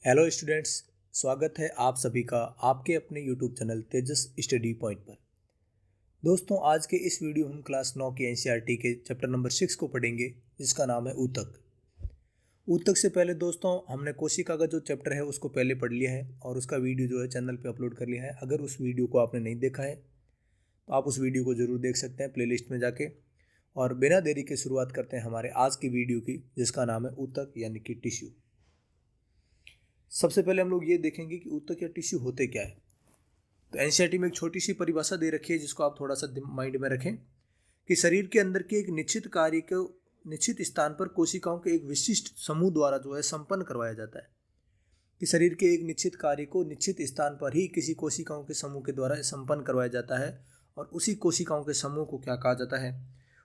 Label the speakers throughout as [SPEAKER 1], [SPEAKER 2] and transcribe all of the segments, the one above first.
[SPEAKER 1] Hello students, स्वागत है आप सभी का आपके अपने यूट्यूब चैनल तेजस स्टडी पॉइंट पर। दोस्तों, आज के इस वीडियो हम क्लास 9 की एनसीईआरटी के चैप्टर नंबर 6 को पढ़ेंगे, जिसका नाम है ऊतक। ऊतक से पहले दोस्तों हमने कोशिका का जो चैप्टर है उसको पहले पढ़ लिया है और उसका वीडियो जो है चैनल पे अपलोड कर लिया है। अगर उस वीडियो को आपने नहीं देखा है तो आप उस वीडियो को ज़रूर देख सकते हैं प्लेलिस्ट में जाके। और बिना देरी के शुरुआत करते हैं हमारे आज की वीडियो की, जिसका नाम है ऊतक यानी कि टिश्यू। सबसे पहले हम लोग ये देखेंगे कि ऊतक या टिश्यू होते क्या है। तो एनसीईआरटी में एक छोटी सी परिभाषा दे रखी है, जिसको आप थोड़ा सा माइंड में रखें कि शरीर के अंदर के एक निश्चित कार्य को निश्चित स्थान पर कोशिकाओं के एक विशिष्ट समूह द्वारा जो है संपन्न करवाया जाता है। कि शरीर के एक निश्चित कार्य को निश्चित स्थान पर ही किसी कोशिकाओं के समूह के द्वारा संपन्न करवाया जाता है, और उसी कोशिकाओं के समूह को क्या कहा जाता है?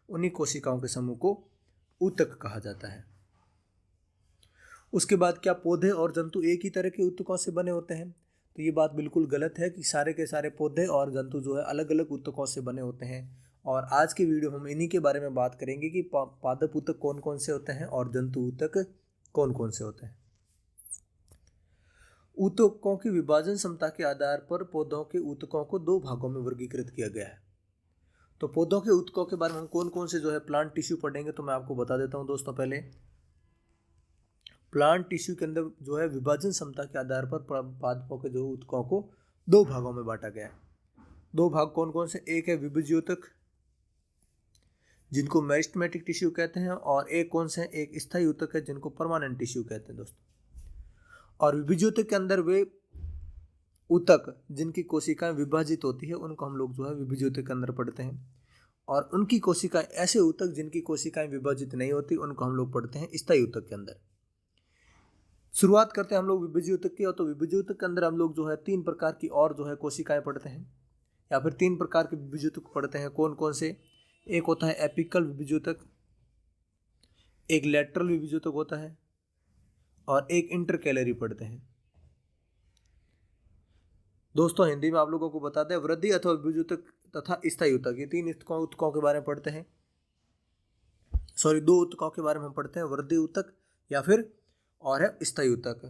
[SPEAKER 1] उन्हीं कोशिकाओं के समूह को ऊतक कहा जाता है। उसके बाद, क्या पौधे और जंतु एक ही तरह के ऊतकों से बने होते हैं? तो ये बात बिल्कुल गलत है कि सारे के सारे पौधे और जंतु जो है अलग अलग ऊतकों से बने होते हैं। और आज की वीडियो हम इन्हीं के बारे में बात करेंगे कि पादप ऊतक कौन कौन से होते हैं और जंतु ऊतक कौन कौन से होते हैं। ऊतकों की विभाजन क्षमता के आधार पर पौधों के ऊतकों को दो भागों में वर्गीकृत किया गया है। तो पौधों के ऊतकों के बारे में हम कौन कौन से जो है प्लांट टिश्यू पढ़ेंगे, तो मैं आपको बता देता हूँ दोस्तों। पहले प्लांट टिश्यू के अंदर जो है विभाजन क्षमता के आधार पर पादपों के जो ऊतकों को दो भागों में बांटा गया है। दो भाग कौन कौन से? एक है विभज्योतक, जिनको मेरिस्टेमेटिक टिश्यू कहते हैं, और एक कौन से? एक स्थायी ऊतक है, जिनको परमानेंट टिश्यू कहते हैं दोस्तों। और विभज्योतक के अंदर वे ऊतक जिनकी कोशिकाएं विभाजित होती है उनको हम लोग जो है विभज्योतक के अंदर पढ़ते हैं, और उनकी कोशिकाएं ऐसे ऊतक जिनकी कोशिकाएं विभाजित नहीं होती उनको हम लोग पढ़ते हैं स्थायी ऊतक के अंदर। शुरुआत करते हैं हम लोग विभज्योतक की। और तो विभज्योतक के अंदर हम लोग जो है तीन प्रकार की और जो है कोशिकाएं पढ़ते हैं, या फिर तीन प्रकार के विभज्योतक पढ़ते हैं। कौन कौन से? एक होता है एपिकल विभज्योतक, एक लैटरल विभज्योतक होता है, और एक इंटरकैलरी पढ़ते हैं। दोस्तों हिंदी में आप लोगों को बता दें, वृद्धि अथवा विभज्योतक तथा स्थायी ऊतक, ये तीन ऊतकों के बारे में पढ़ते हैं। दो ऊतकों के बारे में हम पढ़ते हैं, वृद्धि ऊतक या फिर और है स्थायी ऊतक।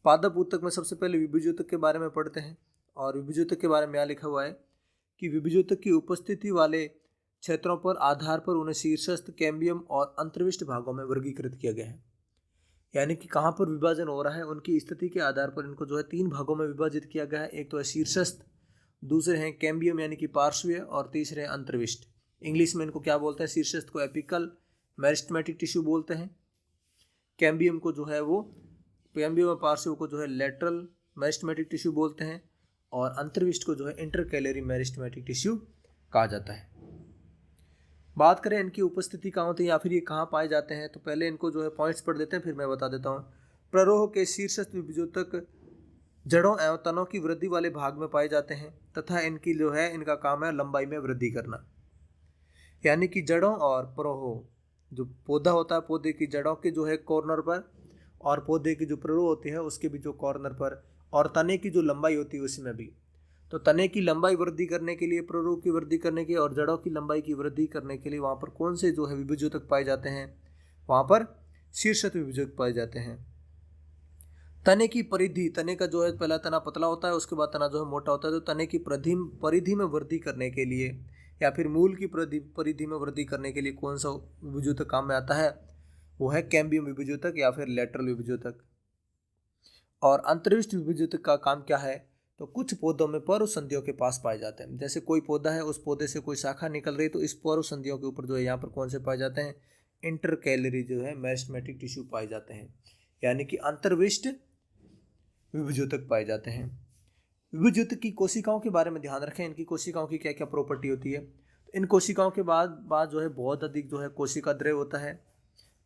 [SPEAKER 1] पादप ऊतक में सबसे पहले विभज्योतक के बारे में पढ़ते हैं, और विभज्योतक के बारे में यहाँ लिखा हुआ है कि विभज्योतक की उपस्थिति वाले क्षेत्रों पर आधार पर उन्हें शीर्षस्थ, कैम्बियम और अंतर्विष्ट भागों में वर्गीकृत किया गया है। यानी कि कहाँ पर विभाजन हो रहा है उनकी स्थिति के आधार पर इनको जो है तीन भागों में विभाजित किया गया है। एक तो है शीर्षस्थ, दूसरे हैं कैम्बियम यानी कि पार्श्वीय, और तीसरे हैं अंतर्विष्ट। इंग्लिश में इनको क्या बोलते हैं? शीर्षस्थ को एपिकल मेरिस्टेमेटिक टिश्यू बोलते हैं, कैम्बियम को जो है वो कैम्बियम और पार्श्व को जो है लेटरल मेरिस्टेमेटिक टिश्यू बोलते हैं, और अंतर्विष्ट को जो है इंटरकैलरी मेरिस्टेमेटिक टिश्यू कहा जाता है। बात करें इनकी उपस्थिति कहाँ होती है या फिर ये कहाँ पाए जाते हैं, तो पहले इनको जो है पॉइंट्स पढ़ देते हैं, फिर मैं बता देता हूँ। प्ररोह के शीर्षस्थ विभज्योतक जड़ों एवं तनों की वृद्धि वाले भाग में पाए जाते हैं, तथा इनकी जो है इनका काम है लंबाई में वृद्धि करना। यानी कि जड़ों और प्ररोह, जो पौधा होता है पौधे की जड़ों के जो है कॉर्नर पर, और पौधे की जो प्ररोह होती है उसके भी जो कॉर्नर पर, और तने की जो लंबाई होती है उसमें भी। तो तने की लंबाई वृद्धि करने के लिए, प्ररोह की वृद्धि करने के और जड़ों की लंबाई की वृद्धि करने के लिए वहाँ पर कौन से जो है विभज्योतक पाए जाते हैं? वहाँ पर शीर्षस्थ विभज्योतक पाए जाते हैं। तने की परिधि, तने का जो है पहला तना पतला होता है, उसके बाद तना जो है मोटा होता है। तो तने की परिधि में वृद्धि करने के लिए या फिर मूल की परिधि में वृद्धि करने के लिए कौन सा विभज्योतक काम में आता है? वो है कैम्बियम विभज्योतक या फिर लेटरल विभज्योतक। और अंतर्विष्ट विभज्योतक का काम क्या है? तो कुछ पौधों में पर्व संधियों के पास पाए जाते हैं। जैसे कोई पौधा है, उस पौधे से कोई शाखा निकल रही, तो इस पर्व संधियों के ऊपर जो है यहाँ पर कौन से पाए जाते हैं? इंटरकैलरी जो है मेरिस्टेमेटिक टिश्यू पाए जाते हैं, यानी कि अंतर्विष्ट विभज्योतक पाए जाते हैं। विभज्योतक की कोशिकाओं के बारे में ध्यान रखें, इनकी कोशिकाओं की क्या क्या प्रॉपर्टी होती है। तो इन कोशिकाओं के बाद जो है बहुत अधिक जो है कोशिका द्रव्य होता है,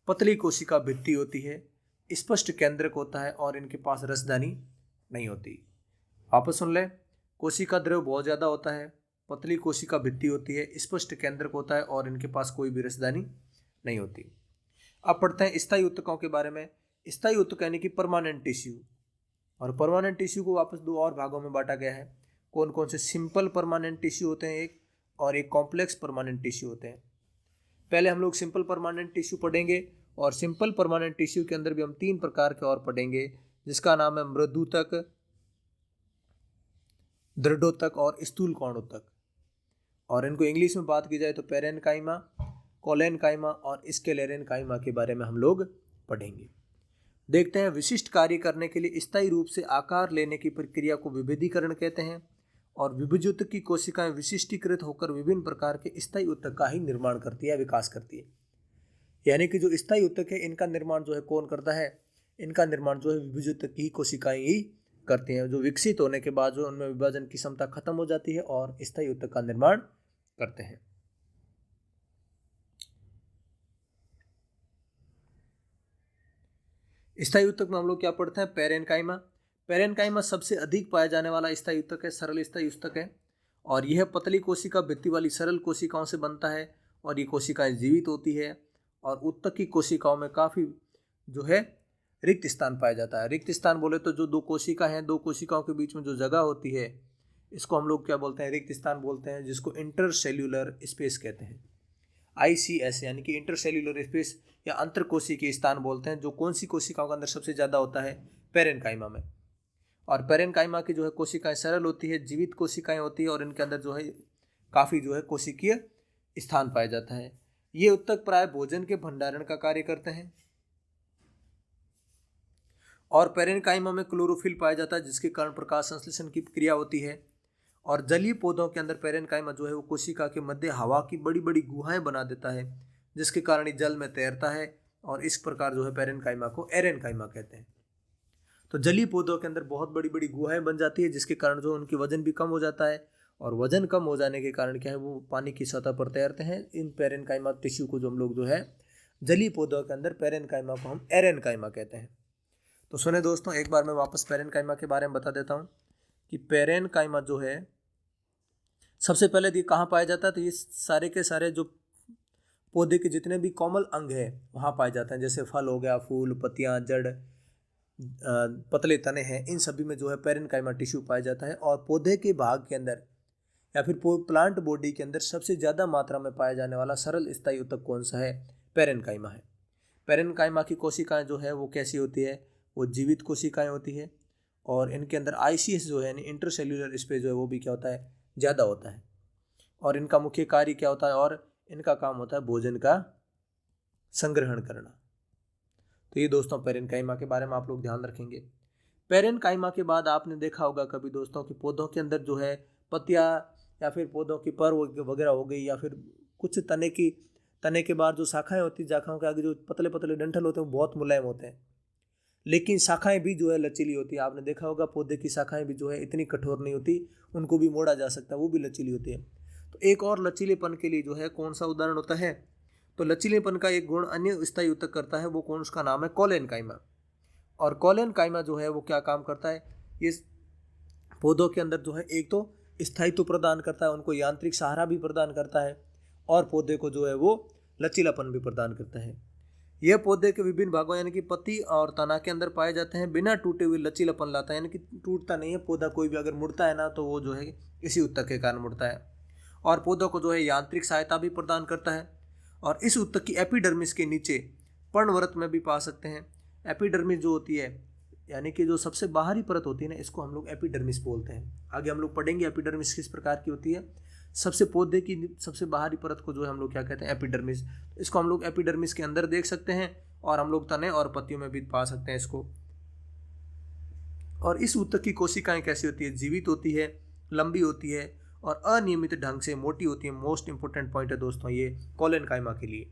[SPEAKER 1] पतली कोशिका भित्ति होती है, स्पष्ट केंद्रक होता है, और इनके पास रसदानी नहीं होती। वापस सुन लें, कोशिका द्रव्य बहुत ज़्यादा होता है, पतली कोशिका भित्ति होती है, स्पष्ट केंद्रक होता है, और इनके पास कोई भी रसदानी नहीं होती। अब पढ़ते हैं स्थायी ऊतकों के बारे में। स्थायी ऊतक यानी कि परमानेंट टिश्यू, और परमानेंट टिश्यू को वापस दो और भागों में बांटा गया है। कौन कौन से? सिंपल परमानेंट टिश्यू होते हैं एक, और एक कॉम्प्लेक्स परमानेंट टिश्यू होते हैं। पहले हम लोग सिंपल परमानेंट टिश्यू पढ़ेंगे, और सिंपल परमानेंट टिश्यू के अंदर भी हम 3 प्रकार के और पढ़ेंगे, जिसका नाम है मृदुतक, दृढ़ोतक और स्थूल कोणोतक। और इनको इंग्लिश में बात की जाए तो पेरेनकाइमा, कोलेनकाइमा और स्क्लेरेनकाइमा के बारे में हम लोग पढ़ेंगे। देखते हैं, विशिष्ट कार्य करने के लिए स्थायी रूप से आकार लेने की प्रक्रिया को विभेदीकरण कहते हैं। और विभुजूतक की कोशिकाएं विशिष्टीकृत होकर विभिन्न प्रकार के स्थायी ऊतक का ही निर्माण करती है, विकास करती है। यानी कि जो स्थायी ऊतक है इनका निर्माण जो है कौन करता है? इनका निर्माण जो है विभुजूतक की कोशिकाएं ही करती हैं, जो विकसित होने के बाद जो उनमें विभाजन की क्षमता खत्म हो जाती है और स्थायी ऊतक का निर्माण करते हैं। स्थायी ऊतक में हम लोग क्या पढ़ते हैं? पेरेनकाइमा। पेरेनकाइमा सबसे अधिक पाया जाने वाला स्थायी ऊतक है, सरल स्थायी ऊतक है। और यह पतली कोशिका भित्ति वाली सरल कोशिकाओं से बनता है और ये कोशिकाएं जीवित होती है। और ऊतक की कोशिकाओं में काफ़ी जो है रिक्त स्थान पाया जाता है। रिक्त स्थान बोले तो जो दो कोशिका हैं, दो कोशिकाओं के बीच में जो जगह होती है इसको हम लोग क्या बोलते हैं? रिक्त स्थान बोलते हैं, जिसको इंटरसेल्यूलर स्पेस कहते हैं। ICS यानी कि इंटरसेल्यूलर स्पेस या अंतर कोशिकीय स्थान बोलते हैं, जो कौन सी कोशिकाओं के अंदर सबसे ज़्यादा होता है? पेरेनकाइमा में। और पेरेनकाइमा की जो है कोशिकाएं सरल होती है, जीवित कोशिकाएं होती है और इनके अंदर जो है काफ़ी जो है कोशिकीय स्थान पाया जाता है। ये ऊतक प्राय भोजन के भंडारण का कार्य करते हैं। और पेरेनकाइमा में क्लोरोफिल पाया जाता है, जिसके कारण प्रकाश संश्लेषण की क्रिया होती है। और जलीय पौधों के अंदर पेरेनकाइमा जो है वो कोशिका के मध्य हवा की बड़ी बड़ी गुहाएं बना देता है, जिसके कारण ये जल में तैरता है। और इस प्रकार जो है पेरेनकाइमा को एरेनकाइमा कहते हैं। तो जलीय पौधों के अंदर बहुत बड़ी बड़ी गुहाएं बन जाती है, जिसके कारण जो उनकी वजन भी कम हो जाता है। और वजन कम हो जाने के कारण क्या है, वो पानी की सतह पर तैरते हैं। इन पेरेनकाइमा टिश्यू को जो हम लोग जो है जलीय पौधों के अंदर पेरेनकाइमा को हम एरेनकाइमा कहते हैं। तो सुने दोस्तों, एक बार मैं वापस पेरेनकाइमा के बारे में बता देता हूँ कि पेरेनकाइमा जो है सबसे पहले ये कहाँ पाया जाता है? तो ये सारे के सारे जो पौधे के जितने भी कोमल अंग है वहाँ पाए जाते हैं, जैसे फल हो गया, फूल, पत्तियाँ, जड़, पतले तने हैं, इन सभी में जो है पेरेनकाइमा टिश्यू पाया जाता है। और पौधे के भाग के अंदर या फिर प्लांट बॉडी के अंदर सबसे ज़्यादा मात्रा में पाया जाने वाला सरल स्थायी ऊतक कौन सा है? पेरेनकाइमा है। पेरेनकाइमा की कोशिकाएं जो है वो कैसी होती है? वो जीवित कोशिकाएं होती है। और इनके अंदर ICS जो है यानी इंटरसेल्यूलर स्पेस जो है वो भी क्या होता है? ज़्यादा होता है। और इनका मुख्य कार्य क्या होता है? और इनका काम होता है भोजन का संग्रहण करना। तो ये दोस्तों पेरेनकाइमा के बारे में आप लोग ध्यान रखेंगे। पेरेनकाइमा के बाद आपने देखा होगा कभी दोस्तों कि पौधों के अंदर जो है पत्तियाँ या फिर पौधों की पर वगैरह हो गई, या फिर कुछ तने के बाद जो शाखाएं होती है, शाखाओं के आगे जो पतले पतले डंठल होते हैं वो बहुत मुलायम होते हैं, लेकिन शाखाएं भी जो है लचीली होती है। आपने देखा होगा पौधे की शाखाएं भी जो है इतनी कठोर नहीं होती, उनको भी मोड़ा जा सकता है, वो भी लचीली होती है। तो एक और लचीलेपन के लिए जो है कौन सा उदाहरण होता है? तो लचीलेपन का एक गुण अन्य स्थायी ऊतक करता है, वो कौन? उसका नाम है कोलेनकाइमा। और कोलेनकाइमा जो है वो क्या काम करता है? ये पौधों के अंदर जो है एक तो स्थायित्व प्रदान करता है, उनको यांत्रिक सहारा भी प्रदान करता है, और पौधे को जो है वो लचीलापन भी प्रदान करता है। यह पौधे के विभिन्न भागों यानी कि पत्ती और तना के अंदर पाए जाते हैं, बिना टूटे हुए लचीलापन लाता है, यानी कि टूटता नहीं है पौधा। कोई भी अगर मुड़ता है ना तो वो जो है इसी ऊतक के कारण मुड़ता है। और पौधों को जो है यांत्रिक सहायता भी प्रदान करता है। और इस ऊतक की एपिडर्मिस के नीचे पर्णवृत्त में भी पा सकते हैं। एपिडर्मिस जो होती है यानी कि जो सबसे बाहरी परत होती है ना, इसको हम लोग एपिडर्मिस बोलते हैं। आगे हम लोग पढ़ेंगे एपिडर्मिस किस प्रकार की होती है। सबसे पौधे की सबसे बाहरी परत को जो है हम लोग क्या कहते हैं? एपिडर्मिस। इसको हम लोग एपिडर्मिस के अंदर देख सकते हैं, और हम लोग तने और पत्तियों में भी पा सकते हैं इसको। और इस ऊतक की कोशिकाएं कैसी होती है? जीवित होती है, लंबी होती है और अनियमित ढंग से मोटी होती है। मोस्ट इंपोर्टेंट पॉइंट है दोस्तों ये कोलेनकाइमा के लिए।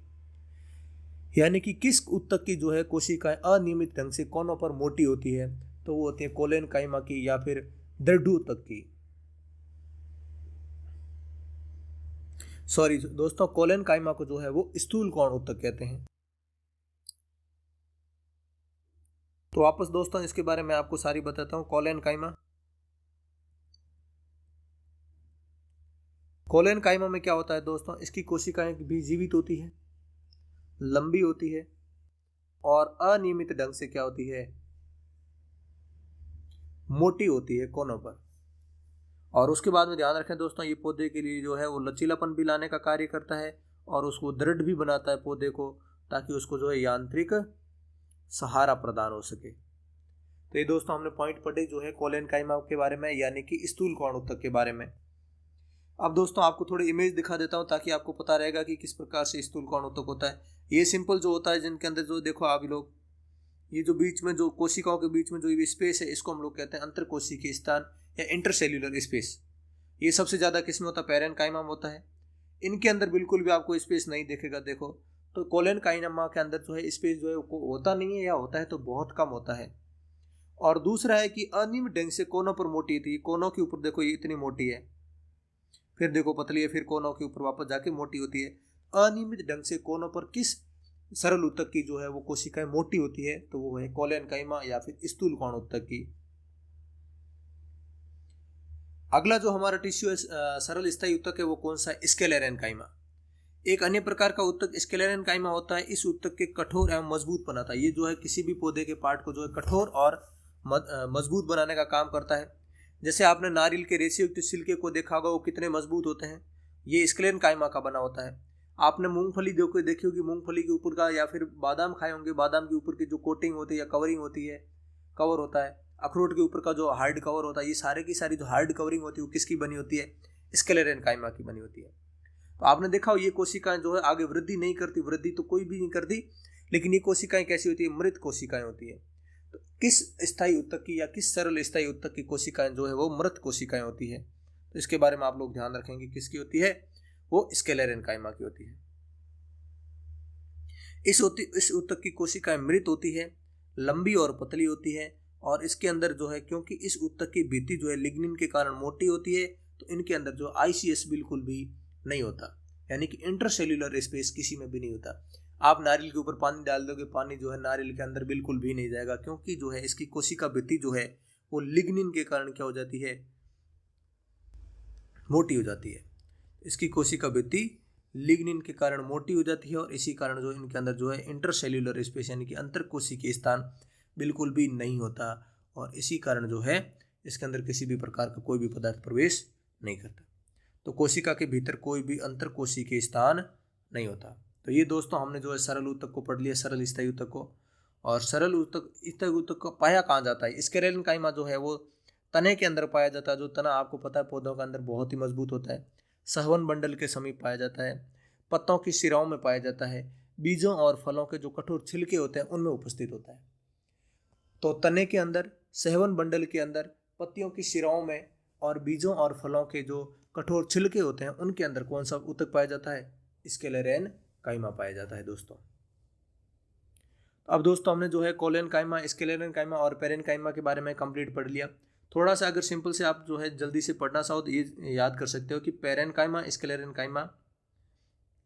[SPEAKER 1] यानी कि किस ऊतक की जो है कोशिकाएं अनियमित ढंग से कोनों पर मोटी होती है? तो वो होती है कोलेनकाइमा की या फिर दृढ़ूतक की। सॉरी दोस्तों, कोलेनकाइमा को जो है वो स्थूल कोण ऊतक कहते हैं। तो वापस दोस्तों इसके बारे में आपको सारी बताता हूँ। कोलेनकाइमा में क्या होता है दोस्तों? इसकी कोशिकाएं भी जीवित होती है, लंबी होती है और अनियमित ढंग से क्या होती है? मोटी होती है कोनों पर। और उसके बाद में ध्यान रखें दोस्तों, ये पौधे के लिए जो है वो लचीलापन भी लाने का कार्य करता है और उसको दृढ़ भी बनाता है पौधे को। ताकि उसको जो है यांत्रिक सहारा प्रदान हो सके। तो ये दोस्तों हमने पॉइंट पढ़े जो है कोलेनकाइमा के बारे में, यानी कि स्थूल कण ऊतक के बारे में। अब दोस्तों आपको थोड़ी इमेज दिखा देता हूँ ताकि आपको पता रहेगा कि किस प्रकार से स्थूल कण ऊतक होता है। ये सिंपल जो होता है जिनके अंदर जो देखो आप लोग, ये जो बीच में जो कोशिकाओं के बीच में जो ये स्पेस है इसको हम लोग कहते हैं अंतरकोशिकीय स्थान या इंटरसेल्यूलर स्पेस। ये सबसे ज़्यादा किसमें होता है? पैरेनकाइमा में होता है। इनके अंदर बिल्कुल भी आपको स्पेस नहीं दिखेगा। देखो तो कोलेनकाइमा के अंदर जो है स्पेस जो है होता नहीं है, या होता है तो बहुत कम होता है। और दूसरा है कि अनियमित ढंग से कोनों पर मोटी थी। कोनों के ऊपर देखो ये इतनी मोटी है, फिर देखो पतली है, फिर कोनों के ऊपर वापस जाके मोटी होती है। अनियमित ढंग से कोनों पर किस सरल ऊतक की जो है वो कोशिकाएं मोटी होती है? तो वो है कोलेनकाइमा या फिर स्थूल कण ऊतक की। अगला जो हमारा टिश्यू है सरल स्थायी ऊतक है वो कौन सा है? स्क्लेरेनकाइमा। एक अन्य प्रकार का ऊतक स्क्लेरेनकाइमा होता है। इस ऊतक के कठोर एवं मजबूत बनाता है। ये जो है किसी भी पौधे के पार्ट को जो है कठोर और मजबूत बनाने का काम करता है। जैसे आपने नारियल के रेशेयुक्त छिलके को देखा होगा, वो कितने मजबूत होते हैं, ये स्क्लेरेनकाइमा का बना होता है। आपने मूंगफली देखी होगी, मूंगफली के ऊपर का, या फिर बादाम खाए होंगे, बादाम के ऊपर की जो कोटिंग होती है या कवरिंग होती है, कवर होता है। अखरोट के ऊपर का जो हार्ड कवर होता है, ये सारे की सारी जो हार्ड कवरिंग होती है वो किसकी बनी होती है? स्क्लेरेनकाइमा की बनी होती है। तो आपने देखा हो ये कोशिकाएं जो है आगे वृद्धि नहीं करती, वृद्धि तो कोई भी नहीं करती, लेकिन ये कोशिकाएं कैसी होती है? मृत कोशिकाएं होती है। तो किस स्थायी ऊतक की या किस सरल स्थायी ऊतक की कोशिकाएं जो है वो मृत कोशिकाएं होती है? तो इसके बारे में आप लोग ध्यान रखेंगे, किसकी होती है? वो स्क्लेरेनकाइमा की होती है। इस ऊतक की कोशिकाएं मृत होती है, लंबी और पतली होती है, और इसके अंदर जो है क्योंकि इस ऊतक की भित्ति जो है लिग्निन के कारण मोटी होती है, तो इनके अंदर जो आईसीएस बिल्कुल भी नहीं होता, यानी कि इंटरसेल्यूलर स्पेस किसी में भी नहीं होता। आप नारियल के ऊपर पानी डाल दोगे, पानी जो है नारियल के अंदर बिल्कुल भी नहीं जाएगा, क्योंकि जो है इसकी कोशिका भित्ति जो है वो लिग्निन के कारण क्या हो जाती है? मोटी हो जाती है। इसकी कोशिका भित्ति लिग्निन के कारण मोटी हो जाती है, और इसी कारण जो इनके अंदर जो है इंटरसेल्यूलर स्पेस यानी कि अंतरकोशिकीय स्थान बिल्कुल भी नहीं होता, और इसी कारण जो है इसके अंदर किसी भी प्रकार का कोई भी पदार्थ प्रवेश नहीं करता। तो कोशिका के भीतर कोई भी अंतरकोशिकीय स्थान नहीं होता। तो ये दोस्तों हमने जो है सरल ऊतक को पढ़ लिया, सरल स्थायी ऊतक को। और सरल ऊतक स्थायी ऊतक को पाया कहाँ जाता है? स्क्लेरेनकाइमा जो है वो तने के अंदर पाया जाता है। जो तना आपको पता है पौधों के अंदर बहुत ही मजबूत होता है। सहवन बंडल के समीप पाया जाता है, पत्तों की शिराओं में पाया जाता है, बीजों और फलों के जो कठोर छिलके होते हैं उनमें उपस्थित होता है। तो तने के अंदर, सहवन बंडल के अंदर, पत्तियों की शिराओं में, और बीजों और फलों के जो कठोर छिलके होते हैं उनके अंदर कौन सा ऊतक पाया जाता है? स्क्लेरेनकाइमा पाया जाता है दोस्तों। अब दोस्तों हमने जो है कोलेनकाइमा, स्क्लेरेनकाइमा और पेरेनकाइमा के बारे में कंप्लीट पढ़ लिया। थोड़ा सा अगर सिंपल से आप जो है जल्दी से पढ़ना चाहो तो ये याद कर सकते हो कि पेरेनकाइमा, स्क्लेरेनकाइमा,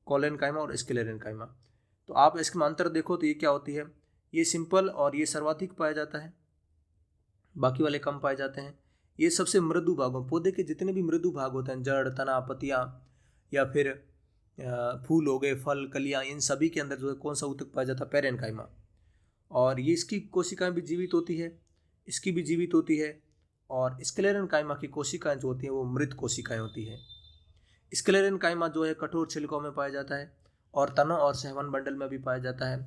[SPEAKER 1] कोलेनकाइमा और स्क्लेरेनकाइमा। तो आप इसके अंतर देखो तो ये क्या होती है? ये सिंपल और ये सर्वाधिक पाया जाता है, बाकी वाले कम पाए जाते हैं। ये सबसे मृदु भागों, पौधे के जितने भी मृदु भाग होते हैं, जड़, तना, पत्तियाँ या फिर फूल हो गए, फल, कलियाँ, इन सभी के अंदर जो है कौन सा ऊतक पाया जाता है? पेरेनकाइमा। और ये इसकी कोशिकाएं भी जीवित होती है, इसकी भी जीवित होती है, और स्क्लेरेनकाइमा की कोशिकाएं जो होती हैं वो मृत कोशिकाएं होती हैं। स्क्लेरेनकाइमा जो है कठोर छिलकों में पाया जाता है, और तनों और सहवन बंडल में भी पाया जाता है।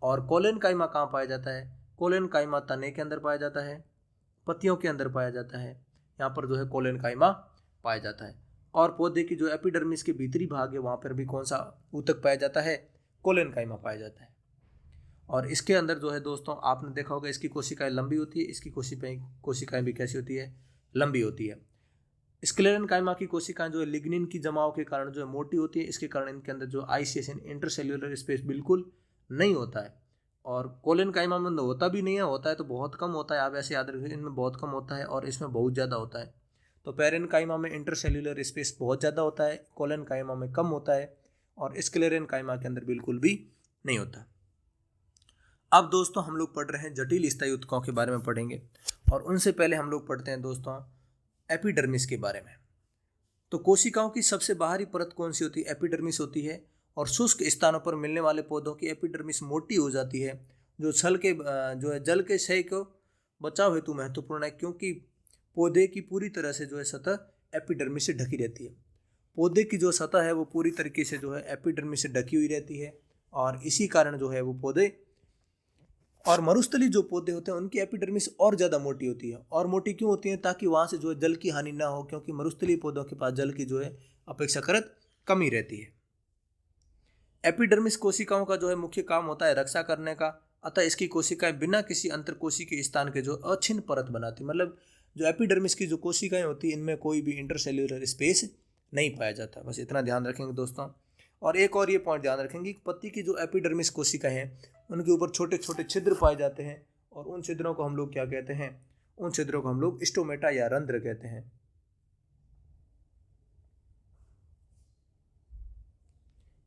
[SPEAKER 1] और कोलेनकाइमा कहाँ पाया जाता है? कोलेनकाइमा तने के अंदर पाया जाता है, पत्तियों के अंदर पाया जाता है, यहाँ पर जो है कोलेनकाइमा पाया जाता है। और पौधे की जो एपिडर्मिस के भीतरी भाग है वहाँ पर भी कौन सा ऊतक पाया जाता है? कोलेनकाइमा पाया जाता है। और इसके अंदर जो है दोस्तों आपने देखा होगा इसकी कोशिकाएं लंबी होती है, इसकी कोशिकाएं भी कैसी होती है? लंबी होती है। स्क्लेरेनकाइमा की कोशिकाएं जो है लिग्निन की जमाव के कारण जो है मोटी होती है, इसके कारण इनके अंदर जो आईसीएस इंटरसेल्यूलर स्पेस बिल्कुल नहीं होता है। और कोलेनकाइमा में होता भी नहीं है, होता है तो बहुत कम होता है। आप ऐसे याद रखिए, इनमें बहुत कम होता है और इसमें बहुत ज़्यादा होता है। तो पेरेनकाइमा में इंटरसेल्यूलर स्पेस बहुत ज़्यादा होता है, कोलेनकाइमा में कम होता है, और स्क्लेरेनकाइमा के अंदर बिल्कुल भी नहीं होता। अब दोस्तों हम लोग पढ़ रहे हैं जटिल स्थायी ऊतकों के बारे में पढ़ेंगे, और उनसे पहले हम लोग पढ़ते हैं दोस्तों एपिडर्मिस के बारे में। तो कोशिकाओं की सबसे बाहरी परत कौन सी होती है? एपिडर्मिस होती है। और शुष्क स्थानों पर मिलने वाले पौधों की एपिडर्मिस मोटी हो जाती है, जो जल के क्षय को बचाव हेतु महत्वपूर्ण है, क्योंकि पौधे की पूरी तरह से जो है सतह एपिडर्मिस से ढकी रहती है। पौधे की जो सतह है वो पूरी तरीके से जो है एपिडर्मिस से ढकी हुई रहती है, और इसी कारण जो है वो पौधे और मरुस्थलीय जो पौधे होते हैं उनकी एपिडर्मिस और ज़्यादा मोटी होती है। और मोटी क्यों होती है? ताकि वहाँ से जो है जल की हानि ना हो, क्योंकि मरुस्थलीय पौधों के पास जल की जो है अपेक्षाकृत कमी रहती है। एपिडर्मिस कोशिकाओं का जो है मुख्य काम होता है रक्षा करने का, अतः इसकी कोशिकाएं बिना किसी अंतर कोशिकीय स्थान के जो अछिन्न परत बनाती, मतलब जो एपिडर्मिस की जो कोशिकाएं होती हैं इनमें कोई भी इंटरसेल्यूलर स्पेस नहीं पाया जाता। बस इतना ध्यान रखेंगे दोस्तों। और एक और ये पॉइंट ध्यान रखेंगे कि पत्ती की जो एपिडर्मिस कोशिकाएं हैं उनके ऊपर छोटे छोटे छिद्र पाए जाते हैं, और उन छिद्रों को हम लोग क्या कहते हैं? उन छिद्रों को हम लोग स्टोमेटा या रंध्र कहते हैं।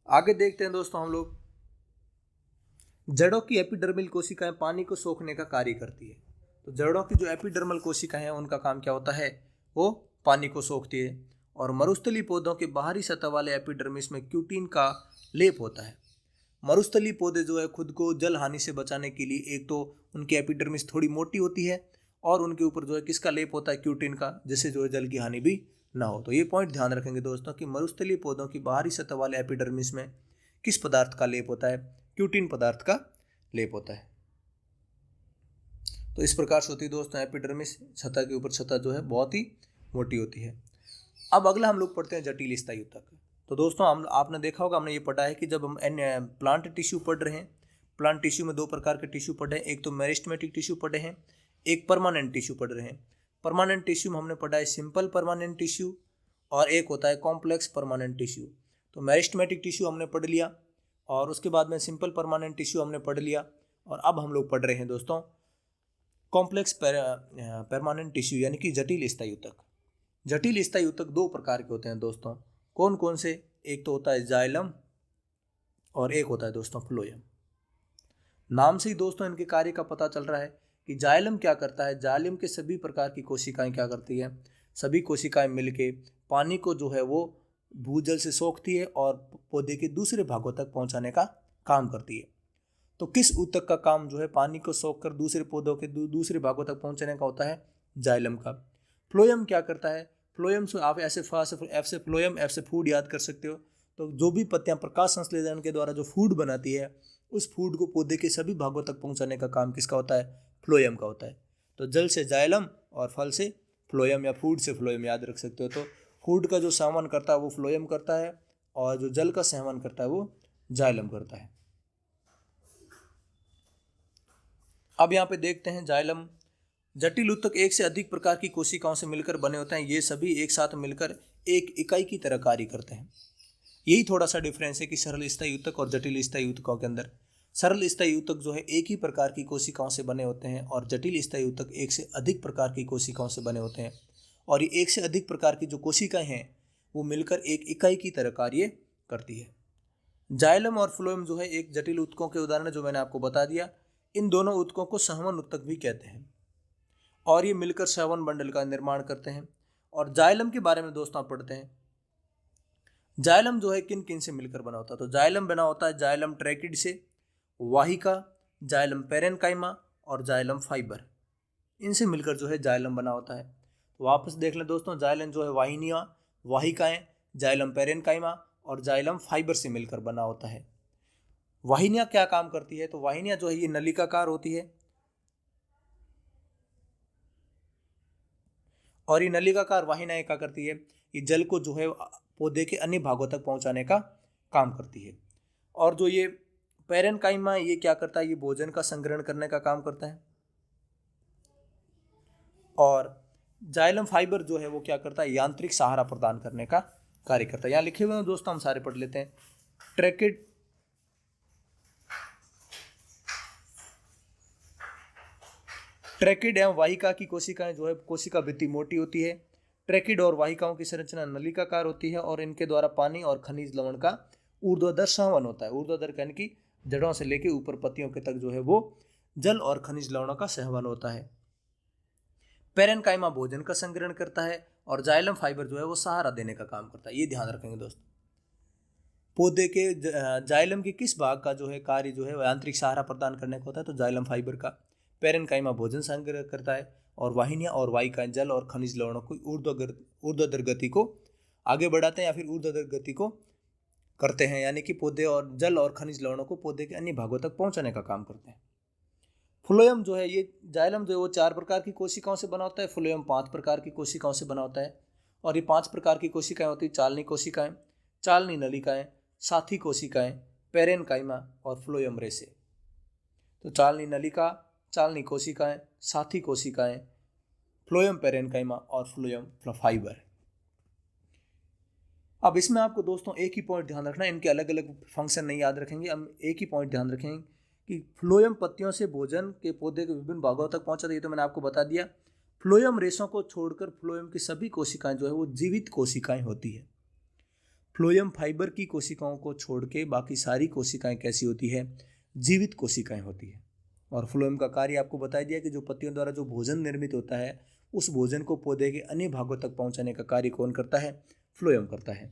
[SPEAKER 1] आगे देखते हैं दोस्तों हम लोग, जड़ों की एपिडर्मल कोशिकाएं पानी को सोखने का कार्य करती है। तो जड़ों की जो एपिडर्मल कोशिकाएं हैं उनका काम क्या होता है? वो पानी को सोखती है। और मरुस्थलीय पौधों के बाहरी सतह वाले एपिडर्मिस में क्यूटिन का लेप होता है। मरुस्थलीय पौधे जो है खुद को जल हानि से बचाने के लिए एक तो उनकी एपिडर्मिस थोड़ी मोटी होती है और उनके ऊपर जो है किसका लेप होता है? क्यूटिन का, जिससे जो है जल की हानि भी ना हो। तो ये पॉइंट ध्यान रखेंगे दोस्तों कि मरुस्थलीय पौधों की बाहरी सतह वाले एपिडर्मिस में किस पदार्थ का लेप होता है? क्यूटिन पदार्थ का लेप होता है। तो इस प्रकार से होती है दोस्तों एपिडर्मिस, सतह के ऊपर सतह जो है बहुत ही मोटी होती है। अब अगला हम लोग पढ़ते हैं जटिल स्थायी ऊतक। तो दोस्तों आपने देखा होगा, हमने ये पढ़ा है कि जब हम प्लांट टिश्यू पढ़ रहे हैं, प्लांट टिश्यू में दो प्रकार के टिश्यू पढ़े हैं, एक तो मेरिस्टेमेटिक टिश्यू पढ़े हैं, एक परमानेंट टिश्यू पढ़ रहे हैं। परमानेंट टिश्यू में हमने पढ़ा है सिंपल परमानेंट टिश्यू और एक होता है कॉम्प्लेक्स परमानेंट टिश्यू। तो मेरिस्टेमेटिक टिश्यू हमने पढ़ लिया और उसके बाद में सिंपल परमानेंट टिश्यू हमने पढ़ लिया, और अब हम लोग पढ़ रहे हैं दोस्तों कॉम्प्लेक्स परमानेंट टिश्यू यानी कि जटिल स्थायी ऊतक। जटिल स्थायी ऊतक दो प्रकार के होते हैं दोस्तों। कौन कौन से? एक तो होता है जाइलम और एक होता है दोस्तों फ्लोएम। नाम से ही दोस्तों इनके कार्य का पता चल रहा है कि जाइलम क्या करता है। जाइलम के सभी प्रकार की कोशिकाएं क्या करती है? सभी कोशिकाएं मिलके पानी को जो है वो भूजल से सोखती है और पौधे के दूसरे भागों तक पहुंचाने का काम करती है। तो किस ऊतक का काम जो है पानी को सोख कर दूसरे पौधों के दूसरे भागों तक पहुंचाने का होता है? जाइलम का। फ्लोएम क्या करता है? फ्लोएम से आप ऐसे एफ से फ्लोएम, एफ से फूड याद कर सकते हो। तो जो भी पत्तियां प्रकाश संश्लेषण के द्वारा जो फूड बनाती है उस फूड को पौधे के सभी भागों तक पहुंचाने का काम किसका होता है? फ्लोएम का होता है। तो जल से जाइलम और फल से फ्लोएम या फूड से फ्लोएम याद रख सकते हो। तो फूड का जो सेवन करता है वो फ्लोएम करता है और जो जल का सेवन करता है वो जाइलम करता है। अब यहाँ पे देखते हैं जाइलम। जटिल ऊतक एक से अधिक प्रकार की कोशिकाओं से मिलकर बने होते हैं। ये सभी एक साथ मिलकर एक इकाई की तरह कार्य करते हैं। यही थोड़ा सा डिफरेंस है कि सरल स्थायी ऊतक और जटिल स्थायी ऊतकों के अंदर। सरल स्थायी ऊतक जो है एक ही प्रकार की कोशिकाओं से बने होते हैं और जटिल स्थायी ऊतक एक से अधिक प्रकार की कोशिकाओं से बने होते हैं। और ये एक से अधिक प्रकार की जो कोशिकाएं हैं वो मिलकर एक इकाई की तरह कार्य करती है। जाइलम और फ्लोएम जो है एक जटिल ऊतकों के उदाहरण जो मैंने आपको बता दिया। इन दोनों ऊतकों को संवहन ऊतक भी कहते हैं और ये मिलकर संवहन बंडल का निर्माण करते हैं। और जाइलम के बारे में दोस्तों आप पढ़ते हैं। जाइलम जो है किन किन से मिलकर बना होता है? तो जाइलम बना होता है जाइलम ट्रैकिड से, वाहिका, जाइलम पेरेनकाइमा और जाइलम फाइबर। इनसे मिलकर जो है जाइलम बना होता है। तो वापस देख लें दोस्तों, जाइलम जो है वाहिनियाँ, वाहिकाएं, जाइलम पेरेनकाइमा और जाइलम फाइबर से मिलकर बना होता है। वाहिनियाँ क्या काम करती है? तो वाहिनियाँ जो है ये नलिकाकार होती है और ये नलिकाकार वाहिनियाँ क्या करती है? ये जल को जो है पौधे के अन्य भागों तक पहुंचाने का काम करती है। और जो ये पेरेनकाइमा ये क्या करता है? ये भोजन का संग्रहण करने का काम करता है। और जाइलम फाइबर जो है वो क्या करता है? यांत्रिक सहारा प्रदान करने का कार्य करता है। यहाँ लिखे हुए हैं दोस्तों, हम सारे पढ़ लेते हैं। ट्रैकिड एवं वाहिका की कोशिकाएं जो है कोशिका भित्ति मोटी होती है। ट्रैकिड और वाहिकाओं की संरचना नलिकाकार होती है और इनके द्वारा पानी और खनिज लवण का ऊर्ध्वाधर संवहन होता है। ऊर्ध्वाधर यानी कि जड़ों से लेकर ऊपर पत्तियों के तक जो है वो जल और खनिज लवणों का संवहन होता है। पेरेनकाइमा भोजन का संग्रहण करता है और जाइलम फाइबर जो है वो सहारा देने का काम करता है। ये ध्यान रखेंगे दोस्तों। पौधे के जाइलम के किस भाग का जो है कार्य जो है यांत्रिक सहारा प्रदान करने का होता है? तो जाइलम फाइबर का। पेरेनकाइमा भोजन संग्रह करता है और वाहिनियाँ और वाहिकाएं जल और खनिज लवणों को ऊर्ध्वाधर गति को आगे बढ़ाते हैं या फिर ऊर्ध्वाधर गति को करते हैं, यानी कि पौधे और जल और खनिज लवणों को पौधे के अन्य भागों तक पहुंचाने का काम करते हैं। फ्लोएम जो है, ये जाइलम जो है वो 4 प्रकार की कोशिकाओं से बना होता है, फ्लोएम 5 प्रकार की कोशिकाओं से बना होता है। और ये 5 प्रकार की कोशिकाएं होती है चालनी कोशिकाएं, चालनी नलिकाएं, साथी कोशिकाएं, पेरेनकाइमा और फ्लोएम रेसे। तो चालनी नलिका, चालनी कोशिकाएं, साथी कोशिकाएं, फ्लोएम पेरेनकाइमा और फ्लोएम फाइबर। अब इसमें आपको दोस्तों एक ही पॉइंट ध्यान रखना है, इनके अलग अलग फंक्शन नहीं याद रखेंगे, हम एक ही पॉइंट ध्यान रखेंगे कि फ्लोएम पत्तियों से भोजन के पौधे के विभिन्न भागों तक पहुंचाता है। तो मैंने आपको बता दिया। फ्लोएम रेशों को छोड़कर फ्लोएम की सभी कोशिकाएं जो है वो जीवित कोशिकाएं होती है। फ्लोएम फाइबर की कोशिकाओं को छोड़ के बाकी सारी कोशिकाएं कैसी होती है? जीवित कोशिकाएं होती है। और फ्लोएम का कार्य आपको बता दिया कि जो पत्तियों द्वारा जो भोजन निर्मित होता है उस भोजन को पौधे के अन्य भागों तक पहुंचाने का कार्य कौन करता है? फ्लोएम करता है।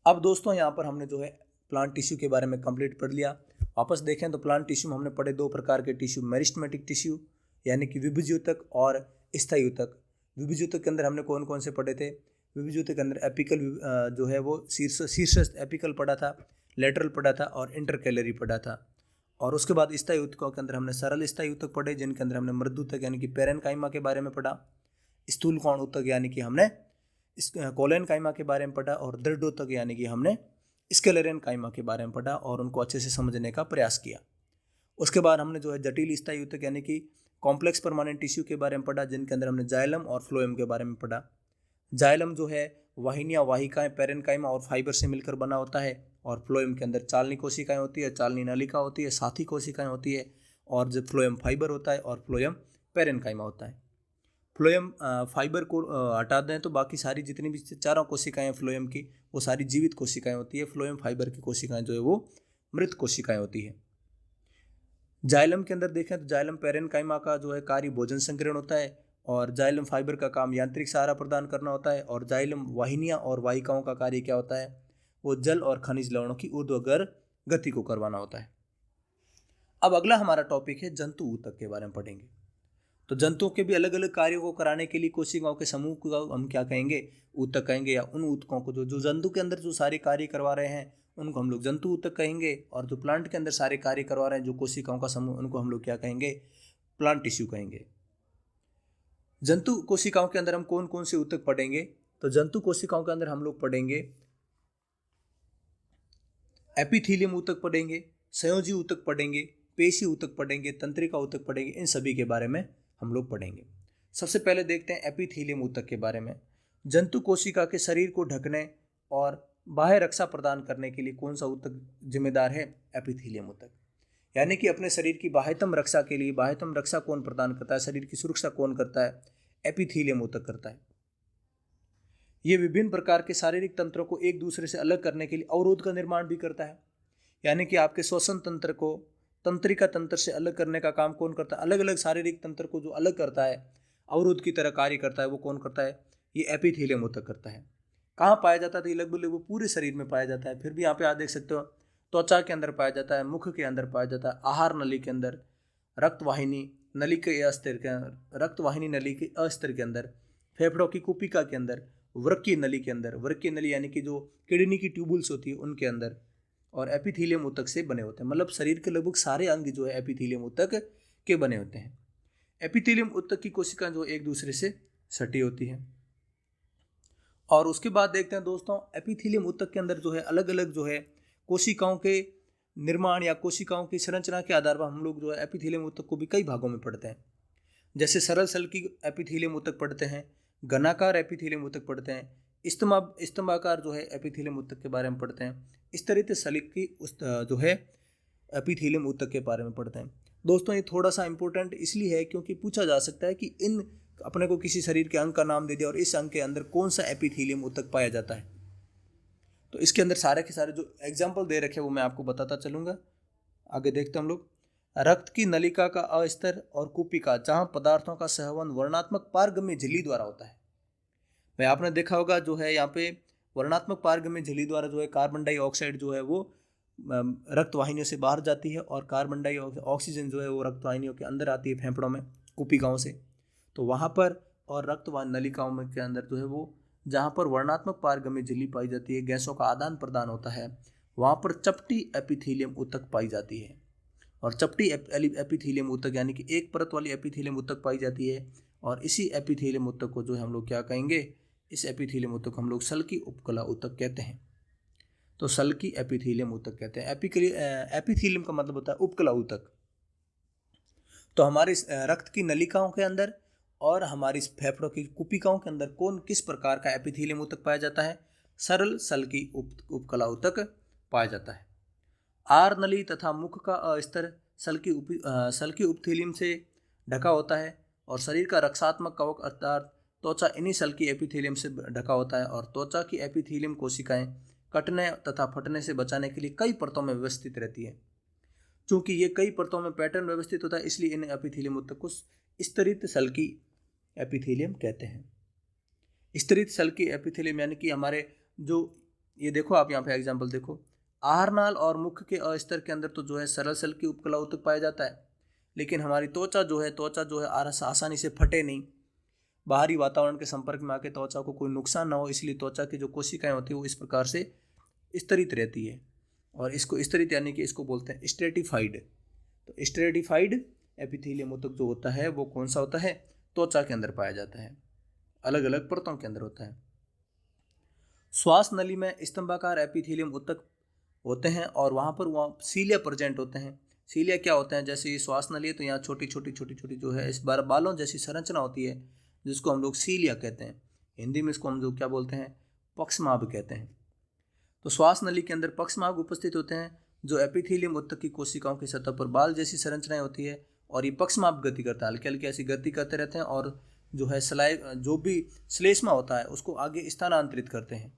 [SPEAKER 1] अब दोस्तों यहाँ पर हमने जो है प्लांट टिश्यू के बारे में कंप्लीट पढ़ लिया। वापस देखें तो प्लांट टिश्यू में हमने पढ़े 2 प्रकार के टिश्यू, मेरिस्टेमेटिक टिश्यू यानी कि विभुजूतक और स्थायूतक। विभुजूतक के अंदर हमने कौन कौन से पढ़े थे? विभुजूतक के अंदर एपिकल जो है वो शीर्षस्थ एपिकल पढ़ा था, लेटरल पढ़ा था और इंटरकैलरी पढ़ा था। और उसके बाद स्थायूतकों के अंदर हमने सरल स्थायूतक पढ़े, जिनके अंदर हमने मृदुतक यानी कि पेरेनकाइमा के बारे में पढ़ा, स्थूल कोण ऊतक यानी कि हमने कोलेनकाइमा के बारे में पढ़ा, और दृढ़ोतक यानी कि हमने स्क्लेरेनकाइमा के बारे में पढ़ा और उनको अच्छे से समझने का प्रयास किया। उसके बाद हमने जो है जटिल स्थायूतक यानी कि कॉम्प्लेक्स परमानेंट टिश्यू के बारे में पढ़ा, जिनके अंदर हमने जाइलम और फ्लोएम के बारे में पढ़ा। जाइलम जो है वाहिनियाँ, वाहिकाएं, पेरेनकाइमा और फाइबर से मिलकर बना होता है, और फ्लोएम के अंदर चालनी कोशिकाएं होती है, चालनी नलिका होती है, साथी कोशिकाएं होती है, और जो फ्लोएम फाइबर होता है और फ्लोएम पेरेनकाइमा होता है। फ्लोएम फाइबर को हटा दें तो बाकी सारी जितनी भी चारों कोशिकाएं फ्लोएम की वो सारी जीवित कोशिकाएं होती है। फ्लोएम फाइबर की कोशिकाएं जो है वो मृत कोशिकाएं होती है। जाइलम के अंदर देखें तो जाइलम पेरेनकाइमा का जो है कार्य भोजन संग्रहण होता है, और जाइलम फाइबर का काम यांत्रिक सहारा प्रदान करना होता है, और जाइलम वाहिनियाँ और वाहिकाओं का कार्य क्या होता है? वो जल और खनिज लवणों की ऊर्ध्वाधर गति को करवाना होता है। अब अगला हमारा टॉपिक है जंतु ऊतक के बारे में पढ़ेंगे। तो जंतुओं के भी अलग अलग कार्यों को कराने के लिए कोशिकाओं के समूह को हम क्या कहेंगे? ऊतक कहेंगे, या उन ऊतकों को जो जंतु के अंदर जो सारे कार्य करवा रहे हैं उनको हम लोग जंतु ऊतक कहेंगे, और जो प्लांट के अंदर सारे कार्य करवा रहे हैं जो कोशिकाओं का समूह उनको हम लोग क्या कहेंगे? प्लांट टिश्यू कहेंगे। जंतु कोशिकाओं के अंदर हम कौन कौन से ऊतक पढ़ेंगे? तो जंतु कोशिकाओं के अंदर हम लोग पढ़ेंगे एपिथीलियम ऊतक पढ़ेंगे, संयोजी ऊतक पढ़ेंगे, पेशी ऊतक पढ़ेंगे, तंत्रिका ऊतक पढ़ेंगे। इन सभी के बारे में हम लोग पढ़ेंगे। सबसे पहले देखते हैं एपिथीलियम ऊतक के बारे में। जंतु कोशिका के शरीर को ढकने और बाह्य रक्षा प्रदान करने के लिए कौन सा ऊतक जिम्मेदार है? एपिथीलियम ऊतक। यानी कि अपने शरीर की बाह्यतम रक्षा के लिए, बाह्यतम रक्षा कौन प्रदान करता है, शरीर की सुरक्षा कौन करता है? एपिथीलियम ऊतक करता है। ये विभिन्न प्रकार के शारीरिक तंत्रों को एक दूसरे से अलग करने के लिए अवरोध का निर्माण भी करता है। यानी कि आपके श्वसन तंत्र को तंत्रिका तंत्र से अलग करने का काम कौन करता है? अलग अलग शारीरिक तंत्र को जो अलग करता है, अवरोध की तरह कार्य करता है, वो कौन करता है? ये एपिथीलियम ऊतक करता है। कहाँ पाया जाता है? लगभग वो पूरे शरीर में पाया जाता है। फिर भी यहाँ पे आप देख सकते हो त्वचा के अंदर पाया जाता है, मुख के अंदर पाया जाता है, आहार नली के अंदर, रक्तवाहिनी नली के अस्तर के अंदर, रक्तवाहिनी नली के अस्तर के अंदर, फेफड़ों की कुपिका के अंदर, वृक्कीय नली के अंदर, वृक्कीय नली यानी कि जो किडनी की ट्यूबुल्स होती है उनके अंदर, और एपिथीलियम ऊतक से बने होते हैं। मतलब शरीर के लगभग सारे अंग जो है एपिथीलियम ऊतक के बने होते हैं। एपिथीलियम ऊतक की कोशिकाएं जो एक दूसरे से सटी होती हैं। और उसके बाद देखते हैं दोस्तों, एपिथीलियम ऊतक के अंदर जो है अलग अलग जो है कोशिकाओं के निर्माण या कोशिकाओं की संरचना के आधार पर हम लोग जो है एपिथीलियम ऊतक को भी कई भागों में पढ़ते हैं। जैसे सरल सेल की एपिथीलियम ऊतक पढ़ते हैं, घनाकार एपिथीलियम ऊतक पढ़ते हैं, स्तंभाकार जो है एपिथीलियम ऊतक के बारे में पढ़ते हैं। इस तरह से सलिक की जो है एपिथीलियम ऊतक के बारे में पढ़ते हैं। दोस्तों ये थोड़ा सा इंपॉर्टेंट इसलिए है क्योंकि पूछा जा सकता है कि इन अपने को किसी शरीर के अंग का नाम दे दिया और इस अंग के अंदर कौन सा एपिथीलियम ऊतक पाया जाता है। तो इसके अंदर सारे के सारे जो एग्जाम्पल दे रखे हैं वो मैं आपको बताता चलूँगा। आगे देखते हैं हम लोग। रक्त की नलिका का अस्तर और कुपिका, जहाँ पदार्थों का सहवन वर्णात्मक पारगम्य झिल्ली द्वारा होता है। भाई आपने देखा होगा जो है यहाँ पे वर्णात्मक पारगम्य झिल्ली द्वारा जो है कार्बन डाइऑक्साइड जो है वो रक्त वाहिनियों से बाहर जाती है, और कार्बन डाइऑक्सीजन जो है वो रक्त वाहिनियों के अंदर आती है फेफड़ों में कुपिकाओं से। तो वहाँ पर और रक्त नलिकाओं में के अंदर जो है वो जहाँ पर वर्णात्मक पारगम्य झिल्ली पाई जाती है, गैसों का आदान प्रदान होता है, वहाँ पर चपटी एपिथेलियम ऊतक पाई जाती है। और चपटी एपिथेलियम ऊतक यानी कि एक परत वाली एपिथेलियम ऊतक पाई जाती है। और इसी एपिथेलियम ऊतक को जो है हम लोग क्या कहेंगे, इस एपिथेलियम ऊतक को हम लोग सल्की उपकला ऊतक कहते हैं। तो सल्की एपिथेलियम ऊतक कहते हैं। एपिथेलियम का मतलब होता है उपकला ऊतक। तो हमारे रक्त की नलिकाओं के अंदर और हमारी फेफड़ों की कुपिकाओं के अंदर किस प्रकार का एपिथेलियम ऊतक पाया जाता है? सरल सल्की उपकला ऊतक पाया जाता है। आर नली तथा मुख का अस्तर सल्की उपथेलियम से ढका होता है और शरीर का रक्षात्मक कवच अर्थात त्वचा इन्हीं सल्की एपिथेलियम से ढका होता है। और त्वचा की एपिथेलियम कोशिकाएं कटने तथा फटने से बचाने के लिए कई परतों में व्यवस्थित रहती है। चूंकि ये कई परतों में पैटर्न व्यवस्थित होता है, इसलिए इन्हें एपिथेलियम ऊतक को स्तरित सल्की एपिथेलियम कहते हैं। स्तरित सल्की एपिथेलियम यानी कि हमारे जो ये देखो, आप यहाँ पे एग्जाम्पल देखो, आहारनाल और मुख के अस्तर के अंदर तो जो है सरल सल्की उपकला ऊतक पाया जाता है, लेकिन हमारी त्वचा जो है आसानी से फटे नहीं, बाहरी वातावरण के संपर्क में आके त्वचा को कोई नुकसान ना हो, इसलिए त्वचा की जो कोशिकाएं होती है वो इस प्रकार से स्तरित रहती है। और इसको स्तरित यानी कि इसको बोलते हैं स्ट्रेटिफाइड। तो स्ट्रेटिफाइड एपिथेलियम ऊतक जो होता है वो कौन सा होता है? त्वचा के अंदर पाया जाता है, अलग अलग परतों के अंदर होता है। श्वास नली में स्तंभाकार एपिथेलियम ऊतक होते हैं और वहाँ पर सीलिया प्रेजेंट होते हैं। सीलिया क्या होते हैं? जैसे ये श्वास नली है तो यहाँ छोटी छोटी जो है इस बालों जैसी संरचना होती है, जिसको हम लोग सीलिया कहते हैं। हिंदी में इसको हम लोग क्या बोलते हैं? पक्षमाभ कहते हैं। तो श्वास नली के अंदर पक्षमार्ग उपस्थित होते हैं, जो एपिथेलियम ऊतक की कोशिकाओं की सतह पर बाल जैसी संरचनाएं होती है। और ये पक्षमार्ग गति करता है, हल्की हल्की ऐसी गति करते रहते हैं और जो है जो भी श्लेष्मा होता है उसको आगे स्थानांतरित करते हैं।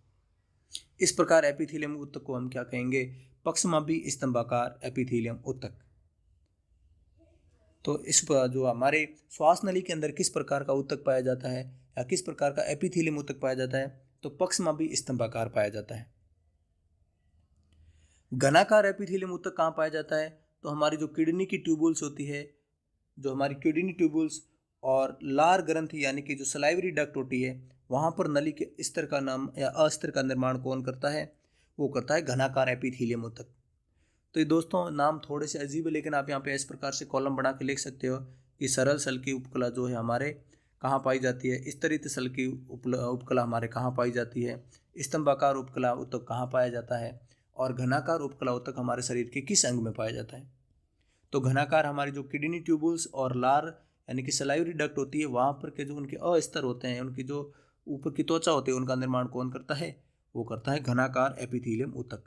[SPEAKER 1] इस प्रकार एपिथेलियम ऊतक को हम क्या कहेंगे? पक्षमाभी स्तंभाकार एपिथेलियम ऊतक। तो इस पर जो हमारे श्वास नली के अंदर किस प्रकार का ऊतक पाया जाता है या किस प्रकार का एपिथेलियम ऊतक पाया जाता है? तो पक्षमाभी स्तंभाकार पाया जाता है। घनाकार एपिथेलियम ऊतक कहाँ पाया जाता है? तो हमारी जो किडनी की ट्यूबुल्स होती है, जो हमारी किडनी ट्यूबुल्स और लार ग्रंथि यानी कि जो सलाइवरी डक्ट होती है, वहाँ पर नली के स्तर का नाम या अस्तर का निर्माण कौन करता है? वो करता है घनाकार एपिथेलियम ऊतक। तो ये दोस्तों नाम थोड़े से अजीब है, लेकिन आप यहाँ पे इस प्रकार से कॉलम बना के लिख सकते हो कि सरल सल्की उपकला जो है हमारे कहाँ पाई जाती है, स्तरित सल्की उपकला हमारे कहाँ पाई जाती है, स्तंभाकार उपकला ऊतक कहाँ पाया जाता है, और घनाकार उपकला ऊतक हमारे शरीर के किस अंग में पाया जाता है। तो घनाकार हमारी जो किडनी ट्यूबुल्स और लार यानी कि सलाइवरी डक्ट होती है, वहाँ पर के जो उनके अस्तर होते हैं, उनकी जो ऊपर की त्वचा होती है, उनका निर्माण कौन करता है? वो करता है घनाकार एपिथेलियम ऊतक।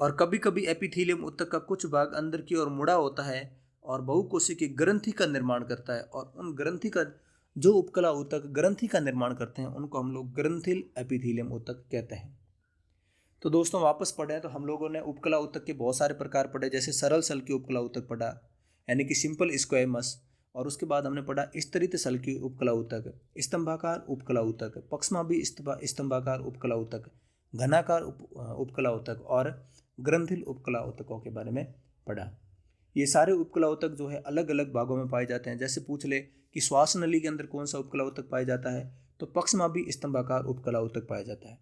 [SPEAKER 1] और कभी कभी एपिथेलियम ऊतक का कुछ भाग अंदर की ओर मुड़ा होता है और बहुकोशिकीय ग्रंथि का निर्माण करता है, और उन ग्रंथि का जो उपकला ऊतक ग्रंथि का निर्माण करते हैं उनको हम लोग ग्रंथिल एपिथेलियम ऊतक कहते हैं। तो दोस्तों वापस पढ़े तो हम लोगों ने उपकला ऊतक के बहुत सारे प्रकार पढ़े, जैसे सरल सल्की उपकला ऊतक पढ़ा यानी कि सिंपल स्क्वेमस, और उसके बाद हमने पढ़ा स्तरित सल्की उपकला ऊतक, स्तंभाकार उपकला ऊतक, पक्षमाभी स्तंभाकार उपकला ऊतक, घनाकार उपकला ऊतक और ग्रंथिल उपकला ऊतकों के बारे में पढ़ा। ये सारे उपकला ऊतक जो है अलग अलग भागों में पाए जाते हैं। जैसे पूछ ले कि श्वास नली के अंदर कौन सा उपकला ऊतक पाया जाता है, तो पक्षमाभी स्तंभाकार उपकला ऊतक पाया जाता है।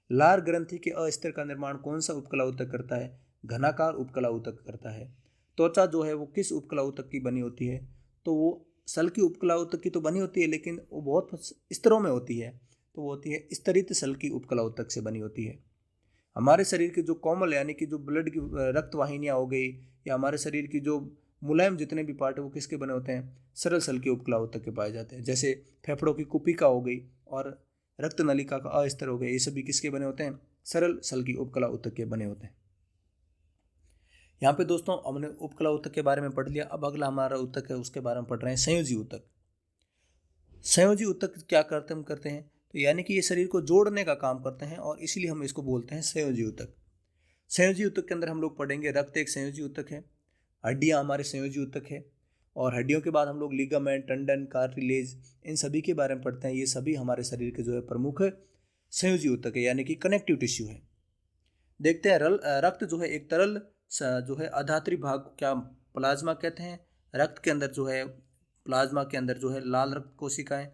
[SPEAKER 1] लार ग्रंथि के अस्तर का निर्माण कौन सा उपकला ऊतक करता है? घनाकार उपकला ऊतक करता है। त्वचा जो है वो किस उपकला ऊतक की बनी होती है? तो वो सल्की उपकला ऊतक की तो बनी होती है, लेकिन वो बहुत स्तरों में होती है, तो वो होती है स्तरित सल्की उपकला ऊतक से बनी होती है। हमारे शरीर के जो कोमल यानी कि जो ब्लड की रक्त वाहिनियाँ हो गई, या हमारे शरीर की जो मुलायम जितने भी पार्ट है वो किसके बने होते हैं? सरल सल्की उपकला ऊतक के पाए जाते हैं। जैसे फेफड़ों की कुपिका हो गई और रक्त नलिका का अस्तर हो गया, ये सभी किसके बने होते हैं? सरल सल्की उपकला ऊतक के बने होते हैं। यहाँ पे दोस्तों हमने उपकला ऊतक के बारे में पढ़ लिया। अब अगला हमारा ऊतक है उसके बारे में पढ़ रहे हैं, संयोजी ऊतक। संयोजी ऊतक क्या करते हैं? तो यानी कि ये शरीर को जोड़ने का काम करते हैं और इसीलिए हम इसको बोलते हैं संयोजी ऊतक। संयोजी ऊतक के अंदर हम लोग पढ़ेंगे रक्त एक संयोजी ऊतक है, हड्डियाँ हमारे संयोजी ऊतक है, और हड्डियों के बाद हम लोग लिगामेंट, टंडन, कार्टिलेज, इन सभी के बारे में पढ़ते हैं। ये सभी हमारे शरीर के जो है प्रमुख संयोजी ऊतक है यानी कि कनेक्टिव टिश्यू है। देखते हैं रक्त जो है एक तरल जो है अधात्री भाग क्या प्लाज्मा कहते हैं। रक्त के अंदर जो है प्लाज्मा के अंदर जो है लाल रक्त कोशिकाएं,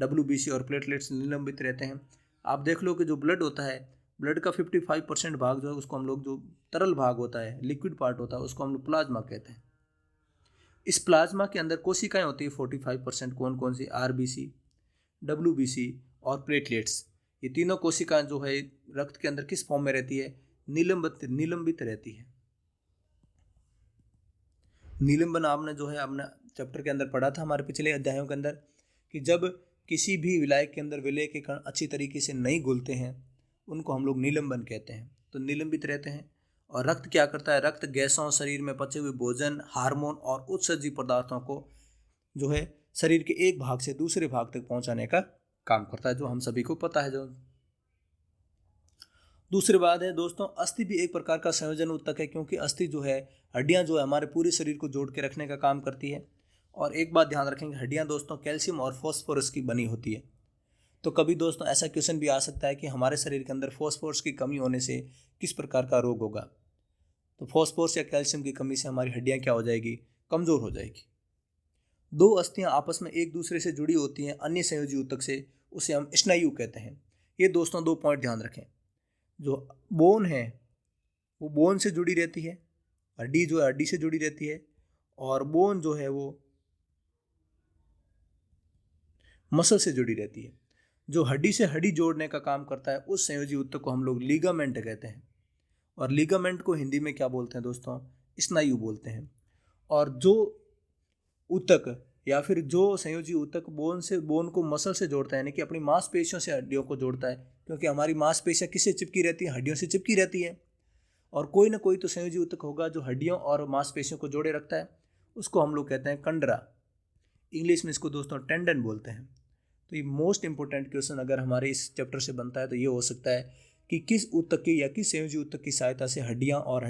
[SPEAKER 1] WBC और प्लेटलेट्स निलंबित रहते हैं। आप देख लो कि जो ब्लड होता है, ब्लड का 55% भाग जो है उसको हम लोग, जो तरल भाग होता है, लिक्विड पार्ट होता है, उसको हम लोग प्लाज्मा कहते हैं। इस प्लाज्मा के अंदर कोशिकाएं होती है 45%। कौन कौन सी? RBC, WBC और प्लेटलेट्स। ये तीनों कोशिकाएं जो है रक्त के अंदर किस फॉर्म में रहती है? निलंबित रहती है। निलंबन आपने जो है अपने चैप्टर के अंदर पढ़ा था, हमारे पिछले अध्यायों के अंदर, कि जब किसी भी विलायक के अंदर विलेय के कण अच्छी तरीके से नहीं घुलते हैं उनको हम लोग निलंबन कहते हैं। तो निलंबित रहते हैं। और रक्त क्या करता है? रक्त गैसों, शरीर में पचे हुए भोजन, हार्मोन और उत्सर्जित पदार्थों को जो है शरीर के एक भाग से दूसरे भाग तक पहुंचाने का काम करता है, जो हम सभी को पता है। जो दूसरी बात है दोस्तों, अस्थि भी एक प्रकार का संयोजन ऊतक है, क्योंकि अस्थि जो है, हड्डियां जो है हमारे पूरे शरीर को जोड़ के रखने का काम करती है। और एक बात ध्यान रखेंगे, हड्डियां दोस्तों कैल्शियम और फॉस्फोरस की बनी होती है। तो कभी दोस्तों ऐसा क्वेश्चन भी आ सकता है कि हमारे शरीर के अंदर फॉस्फोरस की कमी होने से किस प्रकार का रोग होगा? तो फॉस्फोरस या कैल्शियम की कमी से हमारी हड्डियां क्या हो जाएगी? कमजोर हो जाएगी। दो अस्थियां आपस में एक दूसरे से जुड़ी होती हैं अन्य संयोजी ऊतक से, उसे हम स्नायु कहते हैं। ये दोस्तों दो पॉइंट ध्यान रखें। जो बोन है वो बोन से जुड़ी रहती है, हड्डी जो है हड्डी से जुड़ी रहती है, और बोन जो है वो मसल से जुड़ी रहती है। जो हड्डी से हड्डी जोड़ने का काम करता है उस संयोजी ऊतक को हम लोग लिगामेंट कहते हैं। और लिगामेंट को हिंदी में क्या बोलते हैं दोस्तों? स्नायु बोलते हैं। और जो ऊतक या फिर जो संयोजी ऊतक बोन को मसल से जोड़ता है, यानी कि अपनी मांसपेशियों से हड्डियों को जोड़ता है, क्योंकि हमारी मांसपेशियां किससे चिपकी रहती है? हड्डियों से चिपकी रहती है। और कोई ना कोई तो संयोजी ऊतक होगा जो हड्डियों और मांसपेशियों को जोड़े रखता है, उसको हम लोग कहते हैं कंडरा। इंग्लिश में इसको दोस्तों टेंडन बोलते हैं। तो ये मोस्ट इंपॉर्टेंट क्वेश्चन अगर हमारे इस चैप्टर से बनता है तो ये हो सकता है कि किस ऊतक की या किस संयोजी ऊतक की सहायता से हड्डियां और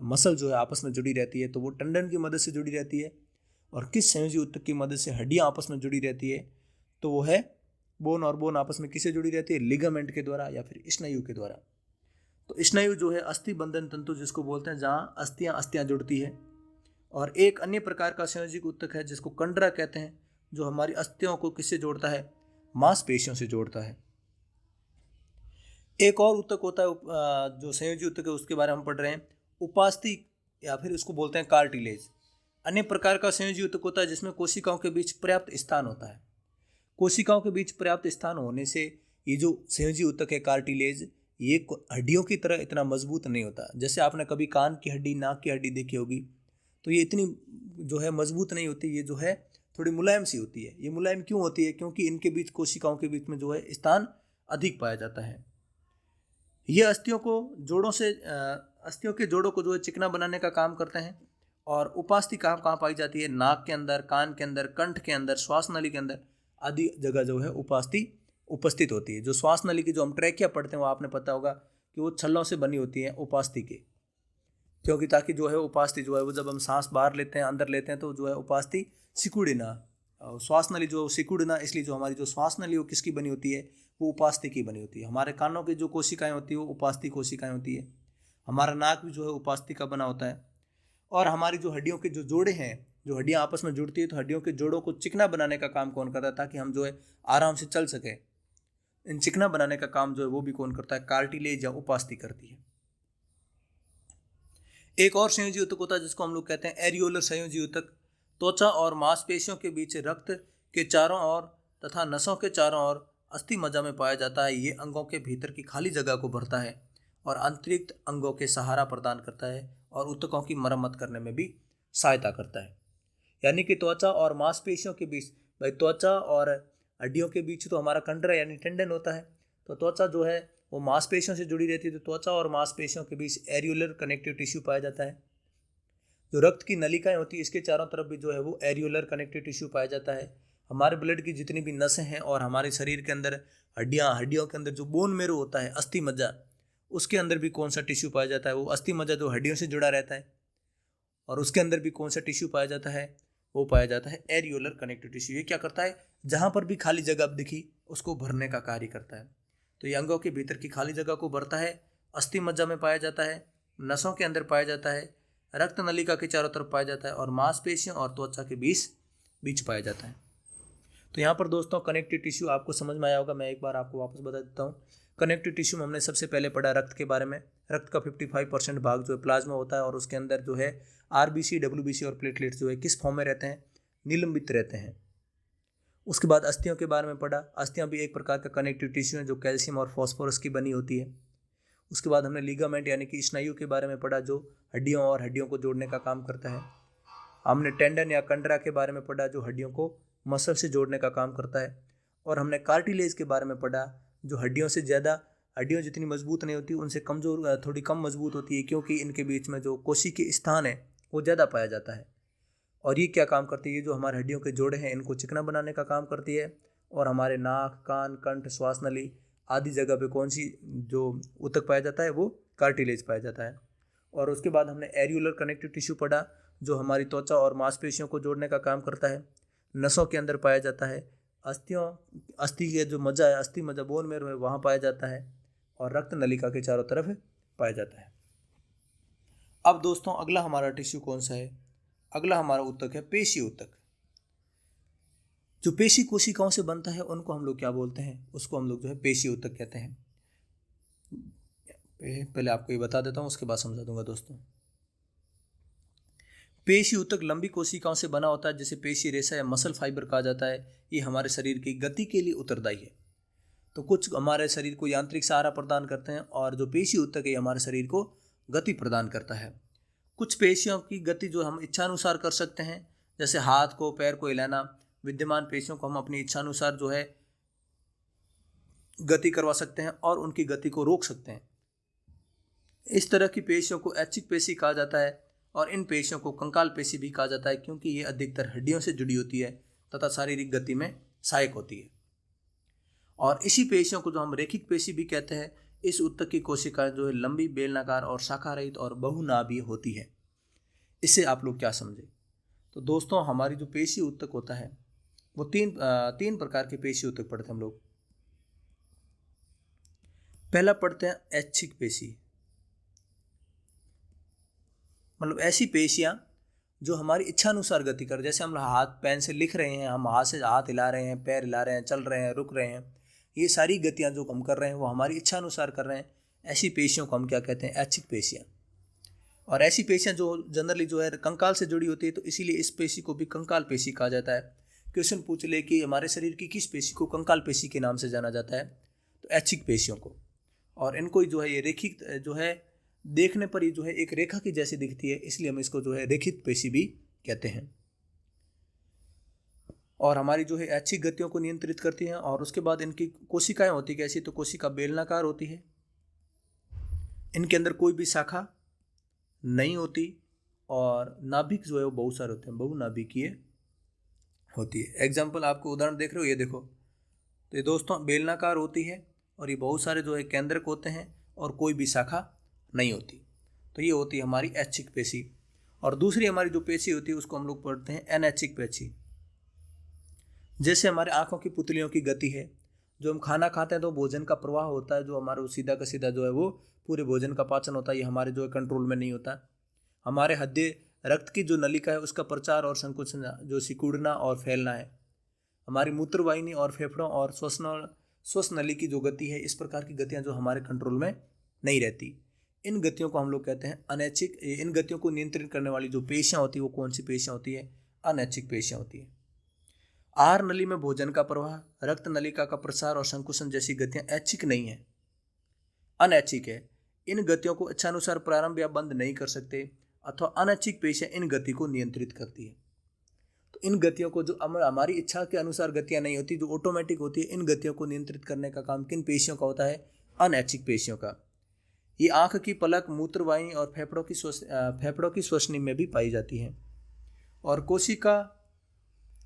[SPEAKER 1] मसल जो है आपस में जुड़ी रहती है? तो वो टेंडन की मदद से जुड़ी रहती है। और किस संयोजी ऊतक की मदद से हड्डियां आपस में जुड़ी रहती है? तो वो है बोन। और बोन आपस में किससे जुड़ी रहती है? लिगामेंट के द्वारा या फिर स्नायु के द्वारा। तो स्नायु जो है अस्थि बंधन तंतु जिसको बोलते हैं, जहाँ अस्थियां जुड़ती है। और एक अन्य प्रकार का संयोजी ऊतक है जिसको कंडरा कहते हैं, जो हमारी अस्थियों को किससे जोड़ता है? मांसपेशियों से जोड़ता है। एक और ऊतक होता है जो संयोजी ऊतक है, उसके बारे में हम पढ़ रहे हैं, उपास्थि या फिर उसको बोलते हैं कार्टिलेज। अन्य प्रकार का संयोजी ऊतक होता है जिसमें कोशिकाओं के बीच पर्याप्त स्थान होता है। कोशिकाओं के बीच पर्याप्त स्थान होने से ये जो संयोजी ऊतक है कार्टिलेज, ये हड्डियों की तरह इतना मजबूत नहीं होता। जैसे आपने कभी कान की हड्डी, नाक की हड्डी देखी होगी, तो ये इतनी जो है मजबूत नहीं होती, ये जो है थोड़ी मुलायम सी होती है। ये मुलायम क्यों होती है? क्योंकि इनके बीच, कोशिकाओं के बीच में जो है स्थान अधिक पाया जाता है। ये अस्थियों के जोड़ों को जो है चिकना बनाने का काम करते हैं। और उपास्थि कहाँ पाई जाती है? नाक के अंदर, कान के अंदर, कंठ के अंदर, श्वास नली के अंदर आदि जगह जो है उपास्थि उपस्थित होती है। जो श्वास नली की जो हम ट्रैकिया पढ़ते हैं वो आपने पता होगा कि वो छल्लों से बनी होती है उपास्थि के, क्योंकि ताकि जो है उपास्थि जो है वो जब हम सांस बाहर लेते हैं, अंदर लेते हैं, तो जो है उपास्थि सिकुड़े ना, श्वास नली जो सिकुड़े ना, इसलिए जो हमारी जो श्वास नली वो किसकी बनी होती है? वो उपास्थि की बनी होती है। हमारे कानों की जो कोशिकाएं होती है वो उपास्थि कोशिकाएं होती है। हमारा नाक भी जो है उपास्थि का बना होता है। और हमारी जो हड्डियों के जो जोड़े हैं, जो हड्डियां आपस में जुड़ती है, तो हड्डियों के जोड़ों को चिकना बनाने का काम कौन करता है? ताकि हम जो है आराम से चल सके। इन चिकना बनाने का काम जो है वो भी कौन करता है? कार्टिलेज या उपास्थि करती है। एक और संयोजी ऊतक होता है जिसको हम लोग कहते हैं एरियोलर संयोजी ऊतक। त्वचा और मांसपेशियों के बीच रक्त के चारों ओर तथा नसों के चारों ओर अस्थि मज्जा में पाया जाता है। ये अंगों के भीतर की खाली जगह को भरता है और अतिरिक्त अंगों के सहारा प्रदान करता है और ऊतकों की मरम्मत करने में भी सहायता करता है। यानी कि त्वचा और मांसपेशियों के बीच, भाई त्वचा और हड्डियों के बीच तो हमारा कंडरा यानी टेंडन होता है। तो त्वचा जो है वो मांसपेशियों से जुड़ी रहती है। तो त्वचा और मांसपेशियों के बीच एरियोलर कनेक्टिव टिश्यू पाया जाता है। जो रक्त की नलिकाएं होती है इसके चारों तरफ भी जो है वो एरियोलर कनेक्टिव टिश्यू पाया जाता है। हमारे ब्लड की जितनी भी नसें हैं और हमारे शरीर के अंदर हड्डियों के अंदर जो बोन मेरो होता है, अस्थि मज्जा, उसके अंदर भी कौन सा टिश्यू पाया जाता है? वो अस्थि मज्जा जो हड्डियों से जुड़ा रहता है। और उसके अंदर भी कौन सा टिश्यू पाया जाता है? वो पाया जाता है एरियोलर कनेक्टिव टिश्यू। ये क्या करता है? जहाँ पर भी खाली जगह दिखी उसको भरने का कार्य करता है। तो ये अंगों के भीतर की खाली जगह को भरता है। अस्थि मज्जा में पाया जाता है, नसों के अंदर पाया जाता है, रक्त नलिका के चारों तरफ पाया जाता है और मांसपेशियों और त्वचा के बीच पाया जाता है। तो यहाँ पर दोस्तों कनेक्टिव टिश्यू आपको समझ में आया होगा। मैं एक बार आपको वापस बता देता हूँ। कनेक्टिव टिश्यू में हमने सबसे पहले पढ़ा रक्त के बारे में। रक्त का 55% भाग जो है प्लाज्मा होता है और उसके अंदर जो है आरबीसी, डब्ल्यूबीसी और प्लेटलेट्स जो है किस फॉर्म में रहते हैं, निलंबित रहते हैं। उसके बाद अस्थियों के बारे में पढ़ा। अस्थियां भी एक प्रकार का कनेक्टिव टिश्यू है जो कैल्शियम और फॉस्फोरस की बनी होती है। उसके बाद हमने लिगामेंट यानी कि स्नायु के बारे में पढ़ा जो हड्डियों और हड्डियों को जोड़ने का काम करता है। हमने टेंडन या कंडरा के बारे में पढ़ा जो हड्डियों को मसल से जोड़ने का काम करता है। और हमने कार्टिलेज के बारे में पढ़ा जो हड्डियों से ज़्यादा, हड्डियों जितनी मजबूत नहीं होती उनसे कमज़ोर, थोड़ी कम मजबूत होती है, क्योंकि इनके बीच में जो कोशिकीय स्थान है वो ज़्यादा पाया जाता है। और ये क्या काम करती है, जो हमारे हड्डियों के जोड़े हैं इनको चिकना बनाने का काम करती है। और हमारे नाक, कान, कंठ, श्वास नली आदि जगह पे कौन सी जो ऊतक पाया जाता है, वो कार्टिलेज पाया जाता है। और उसके बाद हमने एरियुलर कनेक्टिव टिश्यू पढ़ा जो हमारी त्वचा और मांसपेशियों को जोड़ने का काम करता है, नसों के अंदर पाया जाता है। अस्थि के जो मज्जा है, अस्थि मज्जा बोन मैरो है, वहाँ पाया जाता है और रक्त नलिका के चारों तरफ पाया जाता है। अब दोस्तों अगला हमारा टिश्यू कौन सा है? अगला हमारा ऊतक है पेशी ऊतक। जो पेशी कोशिकाओं से बनता है उनको हम लोग क्या बोलते हैं? उसको हम लोग जो है पेशी ऊतक कहते हैं। पहले आपको ये बता देता हूँ, उसके बाद समझा दूंगा दोस्तों। पेशी ऊतक लंबी कोशिकाओं से बना होता है जिसे पेशी रेशा या मसल फाइबर कहा जाता है। ये हमारे शरीर की गति के लिए उत्तरदायी है। तो कुछ हमारे शरीर को यांत्रिक सहारा प्रदान करते हैं और जो पेशी ऊतक है हमारे शरीर को गति प्रदान करता है। कुछ पेशियों की गति जो हम इच्छानुसार कर सकते हैं, जैसे हाथ को, पैर को हिलाना। विद्यमान पेशियों को हम अपनी इच्छानुसार जो है गति करवा सकते हैं और उनकी गति को रोक सकते हैं। इस तरह की पेशियों को ऐच्छिक पेशी कहा जाता है और इन पेशियों को कंकाल पेशी भी कहा जाता है, क्योंकि ये अधिकतर हड्डियों से जुड़ी होती है तथा शारीरिक गति में सहायक होती है। और इसी पेशियों को जो हम रेखिक पेशी भी कहते हैं। इस ऊतक की कोशिकाएं जो है लंबी, बेलनाकार और शाखा रहित और बहुनाभीय होती है। इससे आप लोग क्या समझे? तो दोस्तों हमारी जो पेशी ऊतक होता है वो तीन प्रकार के पेशी ऊतक पढ़ते हैं हम लोग। पहला पढ़ते हैं ऐच्छिक पेशी, मतलब ऐसी पेशियां जो हमारी इच्छानुसार गति कर, जैसे हम हाथ पेन से लिख रहे हैं, हम हाथ से हाथ हिला रहे हैं, पैर हिला रहे हैं, चल रहे हैं, रुक रहे हैं, ये सारी गतियां जो हम कर रहे हैं वो हमारी इच्छानुसार कर रहे हैं। ऐसी पेशियों को हम क्या कहते हैं? ऐच्छिक पेशियां। और ऐसी पेशियां जो जनरली जो है कंकाल से जुड़ी होती है, तो इसीलिए इस पेशी को भी कंकाल पेशी कहा जाता है। क्वेश्चन पूछ ले कि हमारे शरीर की किस पेशी को कंकाल पेशी के नाम से जाना जाता है, तो ऐच्छिक पेशियों को। और इनको जो है ये रेखिक जो है देखने पर ही जो है एक रेखा की जैसी दिखती है, इसलिए हम इसको जो है रेखित पेशी भी कहते हैं। और हमारी जो है ऐच्छिक गतियों को नियंत्रित करती हैं। और उसके बाद इनकी कोशिकाएं होती कैसी? तो कोशिका बेलनाकार होती है, इनके अंदर कोई भी शाखा नहीं होती और नाभिक जो है वो बहुत सारे होते हैं, बहुनाभिकीय होती है। एग्जाम्पल आपको उदाहरण देख रहे हो, ये देखो, तो ये दोस्तों बेलनाकार होती है और ये बहुत सारे जो है केंद्रक होते हैं और कोई भी शाखा नहीं होती। तो ये होती है हमारी ऐच्छिक पेशी। और दूसरी हमारी जो पेशी होती है उसको हम लोग पढ़ते हैं अनैच्छिक पेशी। जैसे हमारे आंखों की पुतलियों की गति है, जो हम खाना खाते हैं तो भोजन का प्रवाह होता है, जो हमारा सीधा का सीधा जो है वो पूरे भोजन का पाचन होता है, ये हमारे जो है कंट्रोल में नहीं होता। हमारे हृदय रक्त की जो नलिका है उसका प्रचार और संकुचन, जो सिकुड़ना और फैलना है। हमारी मूत्रवाहिनी और फेफड़ों और श्वसन नली की जो गति है, इस प्रकार की गतियाँ जो हमारे कंट्रोल में नहीं रहती, इन गतियों को हम लोग कहते हैं अनैच्छिक। इन गतियों को नियंत्रित करने वाली जो पेशियाँ होती है वो कौन सी पेशियाँ होती है? अनैच्छिक पेशियाँ होती है। आहार नली में भोजन का प्रवाह, रक्त नलिका का प्रसार और संकुचन जैसी गतियां ऐच्छिक नहीं है, अनैच्छिक है। इन गतियों को इच्छानुसार प्रारंभ या बंद नहीं कर सकते, अथवा अनैच्छिक पेशियां इन गति को नियंत्रित करती है। तो इन गतियों को जो हमारी इच्छा के अनुसार गतियां नहीं होती, जो ऑटोमेटिक होती है, इन गतियों को नियंत्रित करने का काम किन पेशियों का होता है? अनैच्छिक पेशियों का। ये आंख की पलक, मूत्रवाहिनी और फेफड़ों की श्वसनी में भी पाई जाती है। और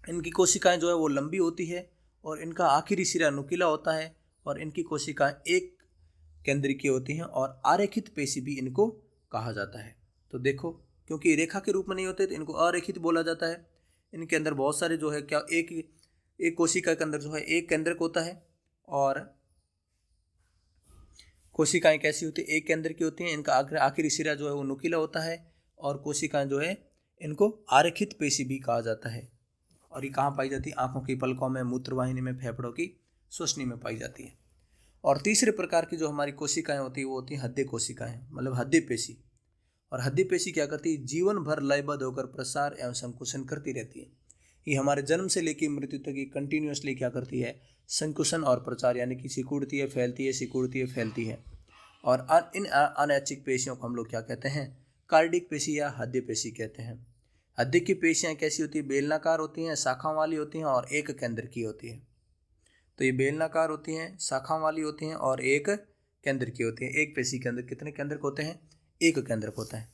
[SPEAKER 1] इनकी कोशिकाएं जो है वो लंबी होती है और इनका आखिरी सिरा नुकीला होता है और इनकी कोशिकाएं एक केंद्रीय होती हैं और आरेखित पेशी भी इनको कहा जाता है। तो देखो, क्योंकि रेखा के रूप में नहीं होते तो इनको अरेखित बोला जाता है। इनके अंदर बहुत सारे जो है क्या एक कोशिका के अंदर जो है एक केंद्रक होता है और कोशिकाएं कैसी होती है? एक केंद्र की होती हैं। इनका आखिरी सिरा जो है वो नुकीला होता है और कोशिकाएं जो है इनको आरेखित पेशी भी कहा जाता है। और ये कहाँ पाई जाती है? आँखों की पलकों में, मूत्रवाहिनी में, फेफड़ों की श्वसनी में पाई जाती है। और तीसरे प्रकार की जो हमारी कोशिकाएं होती है वो होती हैं हृदय कोशिकाएं, मतलब हृदय पेशी। और हृदय पेशी क्या करती है? जीवन भर लयबद्ध होकर प्रसार एवं संकुचन करती रहती है। ये हमारे जन्म से लेकर मृत्यु तक ये कंटिन्यूसली क्या करती है? संकुचन और प्रचार, यानी कि सिकुड़ती है, फैलती है, सिकुड़ती है, फैलती है। और इन अनैच्छिक पेशियों को हम लोग क्या कहते हैं? कार्डिक पेशी या हृदय पेशी कहते हैं। हृदय की पेशियां कैसी होती है? बेलनाकार होती हैं, शाखाओं वाली होती हैं और एक केंद्र की होती है। तो ये बेलनाकार होती हैं, शाखाओं वाली होती हैं और एक केंद्र की होती है। एक पेशी के अंदर कितने केंद्रक होते हैं? एक केंद्रक होता है।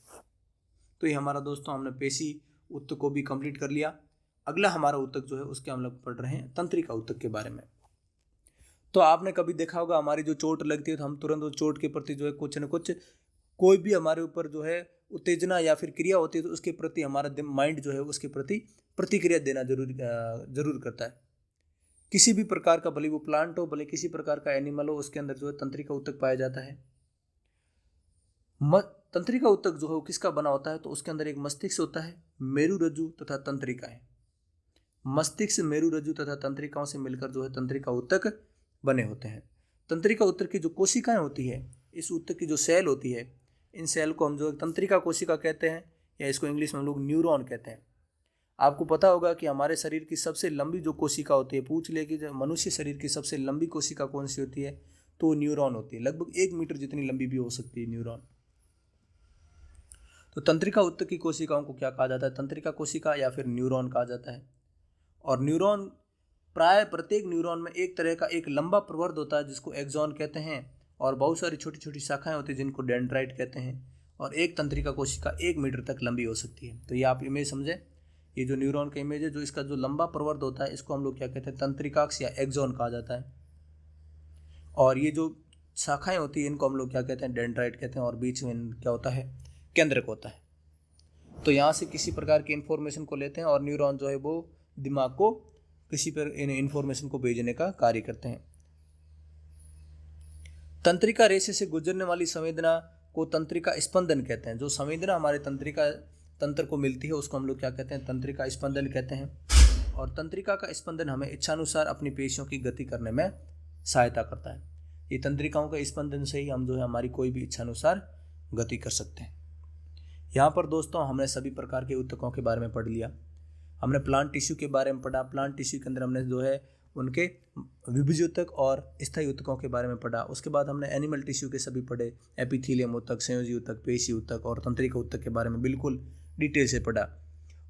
[SPEAKER 1] तो ये हमारा दोस्तों हमने पेशी ऊतक को भी कंप्लीट कर लिया। अगला हमारा ऊतक जो है उसके हम लोग पढ़ रहे हैं तंत्रिका ऊतक के बारे में। तो आपने कभी देखा होगा हमारी जो चोट लगती है तो हम तुरंत उस चोट के प्रति जो है कुछ न कुछ, कोई भी हमारे ऊपर जो है उत्तेजना या फिर क्रिया होती है तो उसके प्रति हमारा माइंड जो है उसके प्रति प्रतिक्रिया देना जरूर करता है। किसी भी प्रकार का, भले वो प्लांट हो, भले किसी प्रकार का एनिमल हो, उसके अंदर जो है तंत्रिका ऊतक पाया जाता है। तंत्रिका ऊतक जो है किसका बना होता है? तो उसके अंदर एक मस्तिष्क होता है, मेरुरज्जु तथा तंत्रिकाएं। मस्तिष्क, मेरुरज्जु तथा तंत्रिकाओं से मिलकर जो है तंत्रिका ऊतक बने होते हैं। तंत्रिका ऊतक की जो कोशिकाएं होती है, इस ऊतक की जो सेल होती है, इन सेल को हम जो तंत्रिका कोशिका कहते हैं, या इसको इंग्लिश में हम लोग न्यूरॉन कहते हैं। आपको पता होगा कि हमारे शरीर की सबसे लंबी जो कोशिका होती है, पूछ ले कि मनुष्य शरीर की सबसे लंबी कोशिका कौन सी होती है? तो न्यूरॉन होती है। लगभग 1 मीटर जितनी लंबी भी हो सकती है न्यूरॉन। तो तंत्रिका ऊतक की कोशिकाओं को क्या कहा जाता है? तंत्रिका कोशिका या फिर न्यूरॉन कहा जाता है। और न्यूरॉन, प्राय प्रत्येक न्यूरॉन में एक तरह का एक लंबा प्रवर्ध होता है जिसको एक्सॉन कहते हैं, और बहुत सारी छोटी छोटी शाखाएं होती हैं जिनको डेंड्राइट कहते हैं। और एक तंत्रिका कोशिका 1 मीटर तक लंबी हो सकती है। तो ये आप इमेज समझें, ये जो न्यूरॉन का इमेज है, जो इसका जो लंबा प्रवर्ध होता है इसको हम लोग क्या कहते हैं? तंत्रिकाक्ष या एक्सॉन कहा जाता है। और ये जो शाखाएं होती है इनको हम लोग क्या कहते हैं? डेंड्राइट कहते हैं। और बीच में क्या होता है? केंद्रक होता है। तो यहाँ से किसी प्रकार की इंफॉर्मेशन को लेते हैं और न्यूरॉन जो है वो दिमाग को किसी पर इन इंफॉर्मेशन को भेजने का कार्य करते हैं। तंत्रिका रेशे से गुजरने वाली संवेदना को तंत्रिका स्पंदन कहते हैं। जो संवेदना हमारे तंत्रिका तंत्र को मिलती है उसको हम लोग क्या कहते हैं? तंत्रिका स्पंदन कहते हैं। और तंत्रिका का स्पंदन हमें इच्छानुसार अपनी पेशियों की गति करने में सहायता करता है। ये तंत्रिकाओं के स्पंदन से ही हम जो है हमारी कोई भी इच्छानुसार गति कर सकते हैं। यहाँ पर दोस्तों हमने सभी प्रकार के ऊतकों के बारे में पढ़ लिया। हमने प्लांट टिश्यू के बारे में पढ़ा। प्लांट टिश्यू के अंदर हमने जो है उनके विभुज ऊतक और स्थायी ऊतकों के बारे में पढ़ा। उसके बाद हमने एनिमल टिश्यू के सभी पढ़े, एपिथीलियम ऊतक, संयोजी ऊतक, पेशी ऊतक और तंत्रिका ऊतक के बारे में बिल्कुल डिटेल से पढ़ा।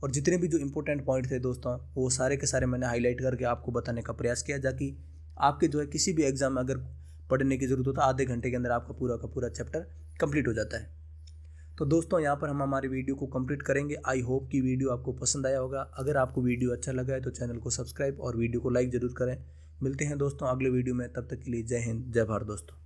[SPEAKER 1] और जितने भी जो इंपॉर्टेंट पॉइंट थे दोस्तों वो सारे के सारे मैंने हाईलाइट करके आपको बताने का प्रयास किया, ताकि आपके जो है किसी भी एग्जाम में अगर पढ़ने की जरूरत हो तो आधे घंटे के अंदर आपका पूरा का पूरा चैप्टर कंप्लीट हो जाता है। तो दोस्तों यहाँ पर हम हमारी वीडियो को कंप्लीट करेंगे। आई होप कि वीडियो आपको पसंद आया होगा। अगर आपको वीडियो अच्छा लगा है तो चैनल को सब्सक्राइब और वीडियो को लाइक ज़रूर करें। मिलते हैं दोस्तों अगले वीडियो में, तब तक के लिए जय हिंद, जय भारत दोस्तों।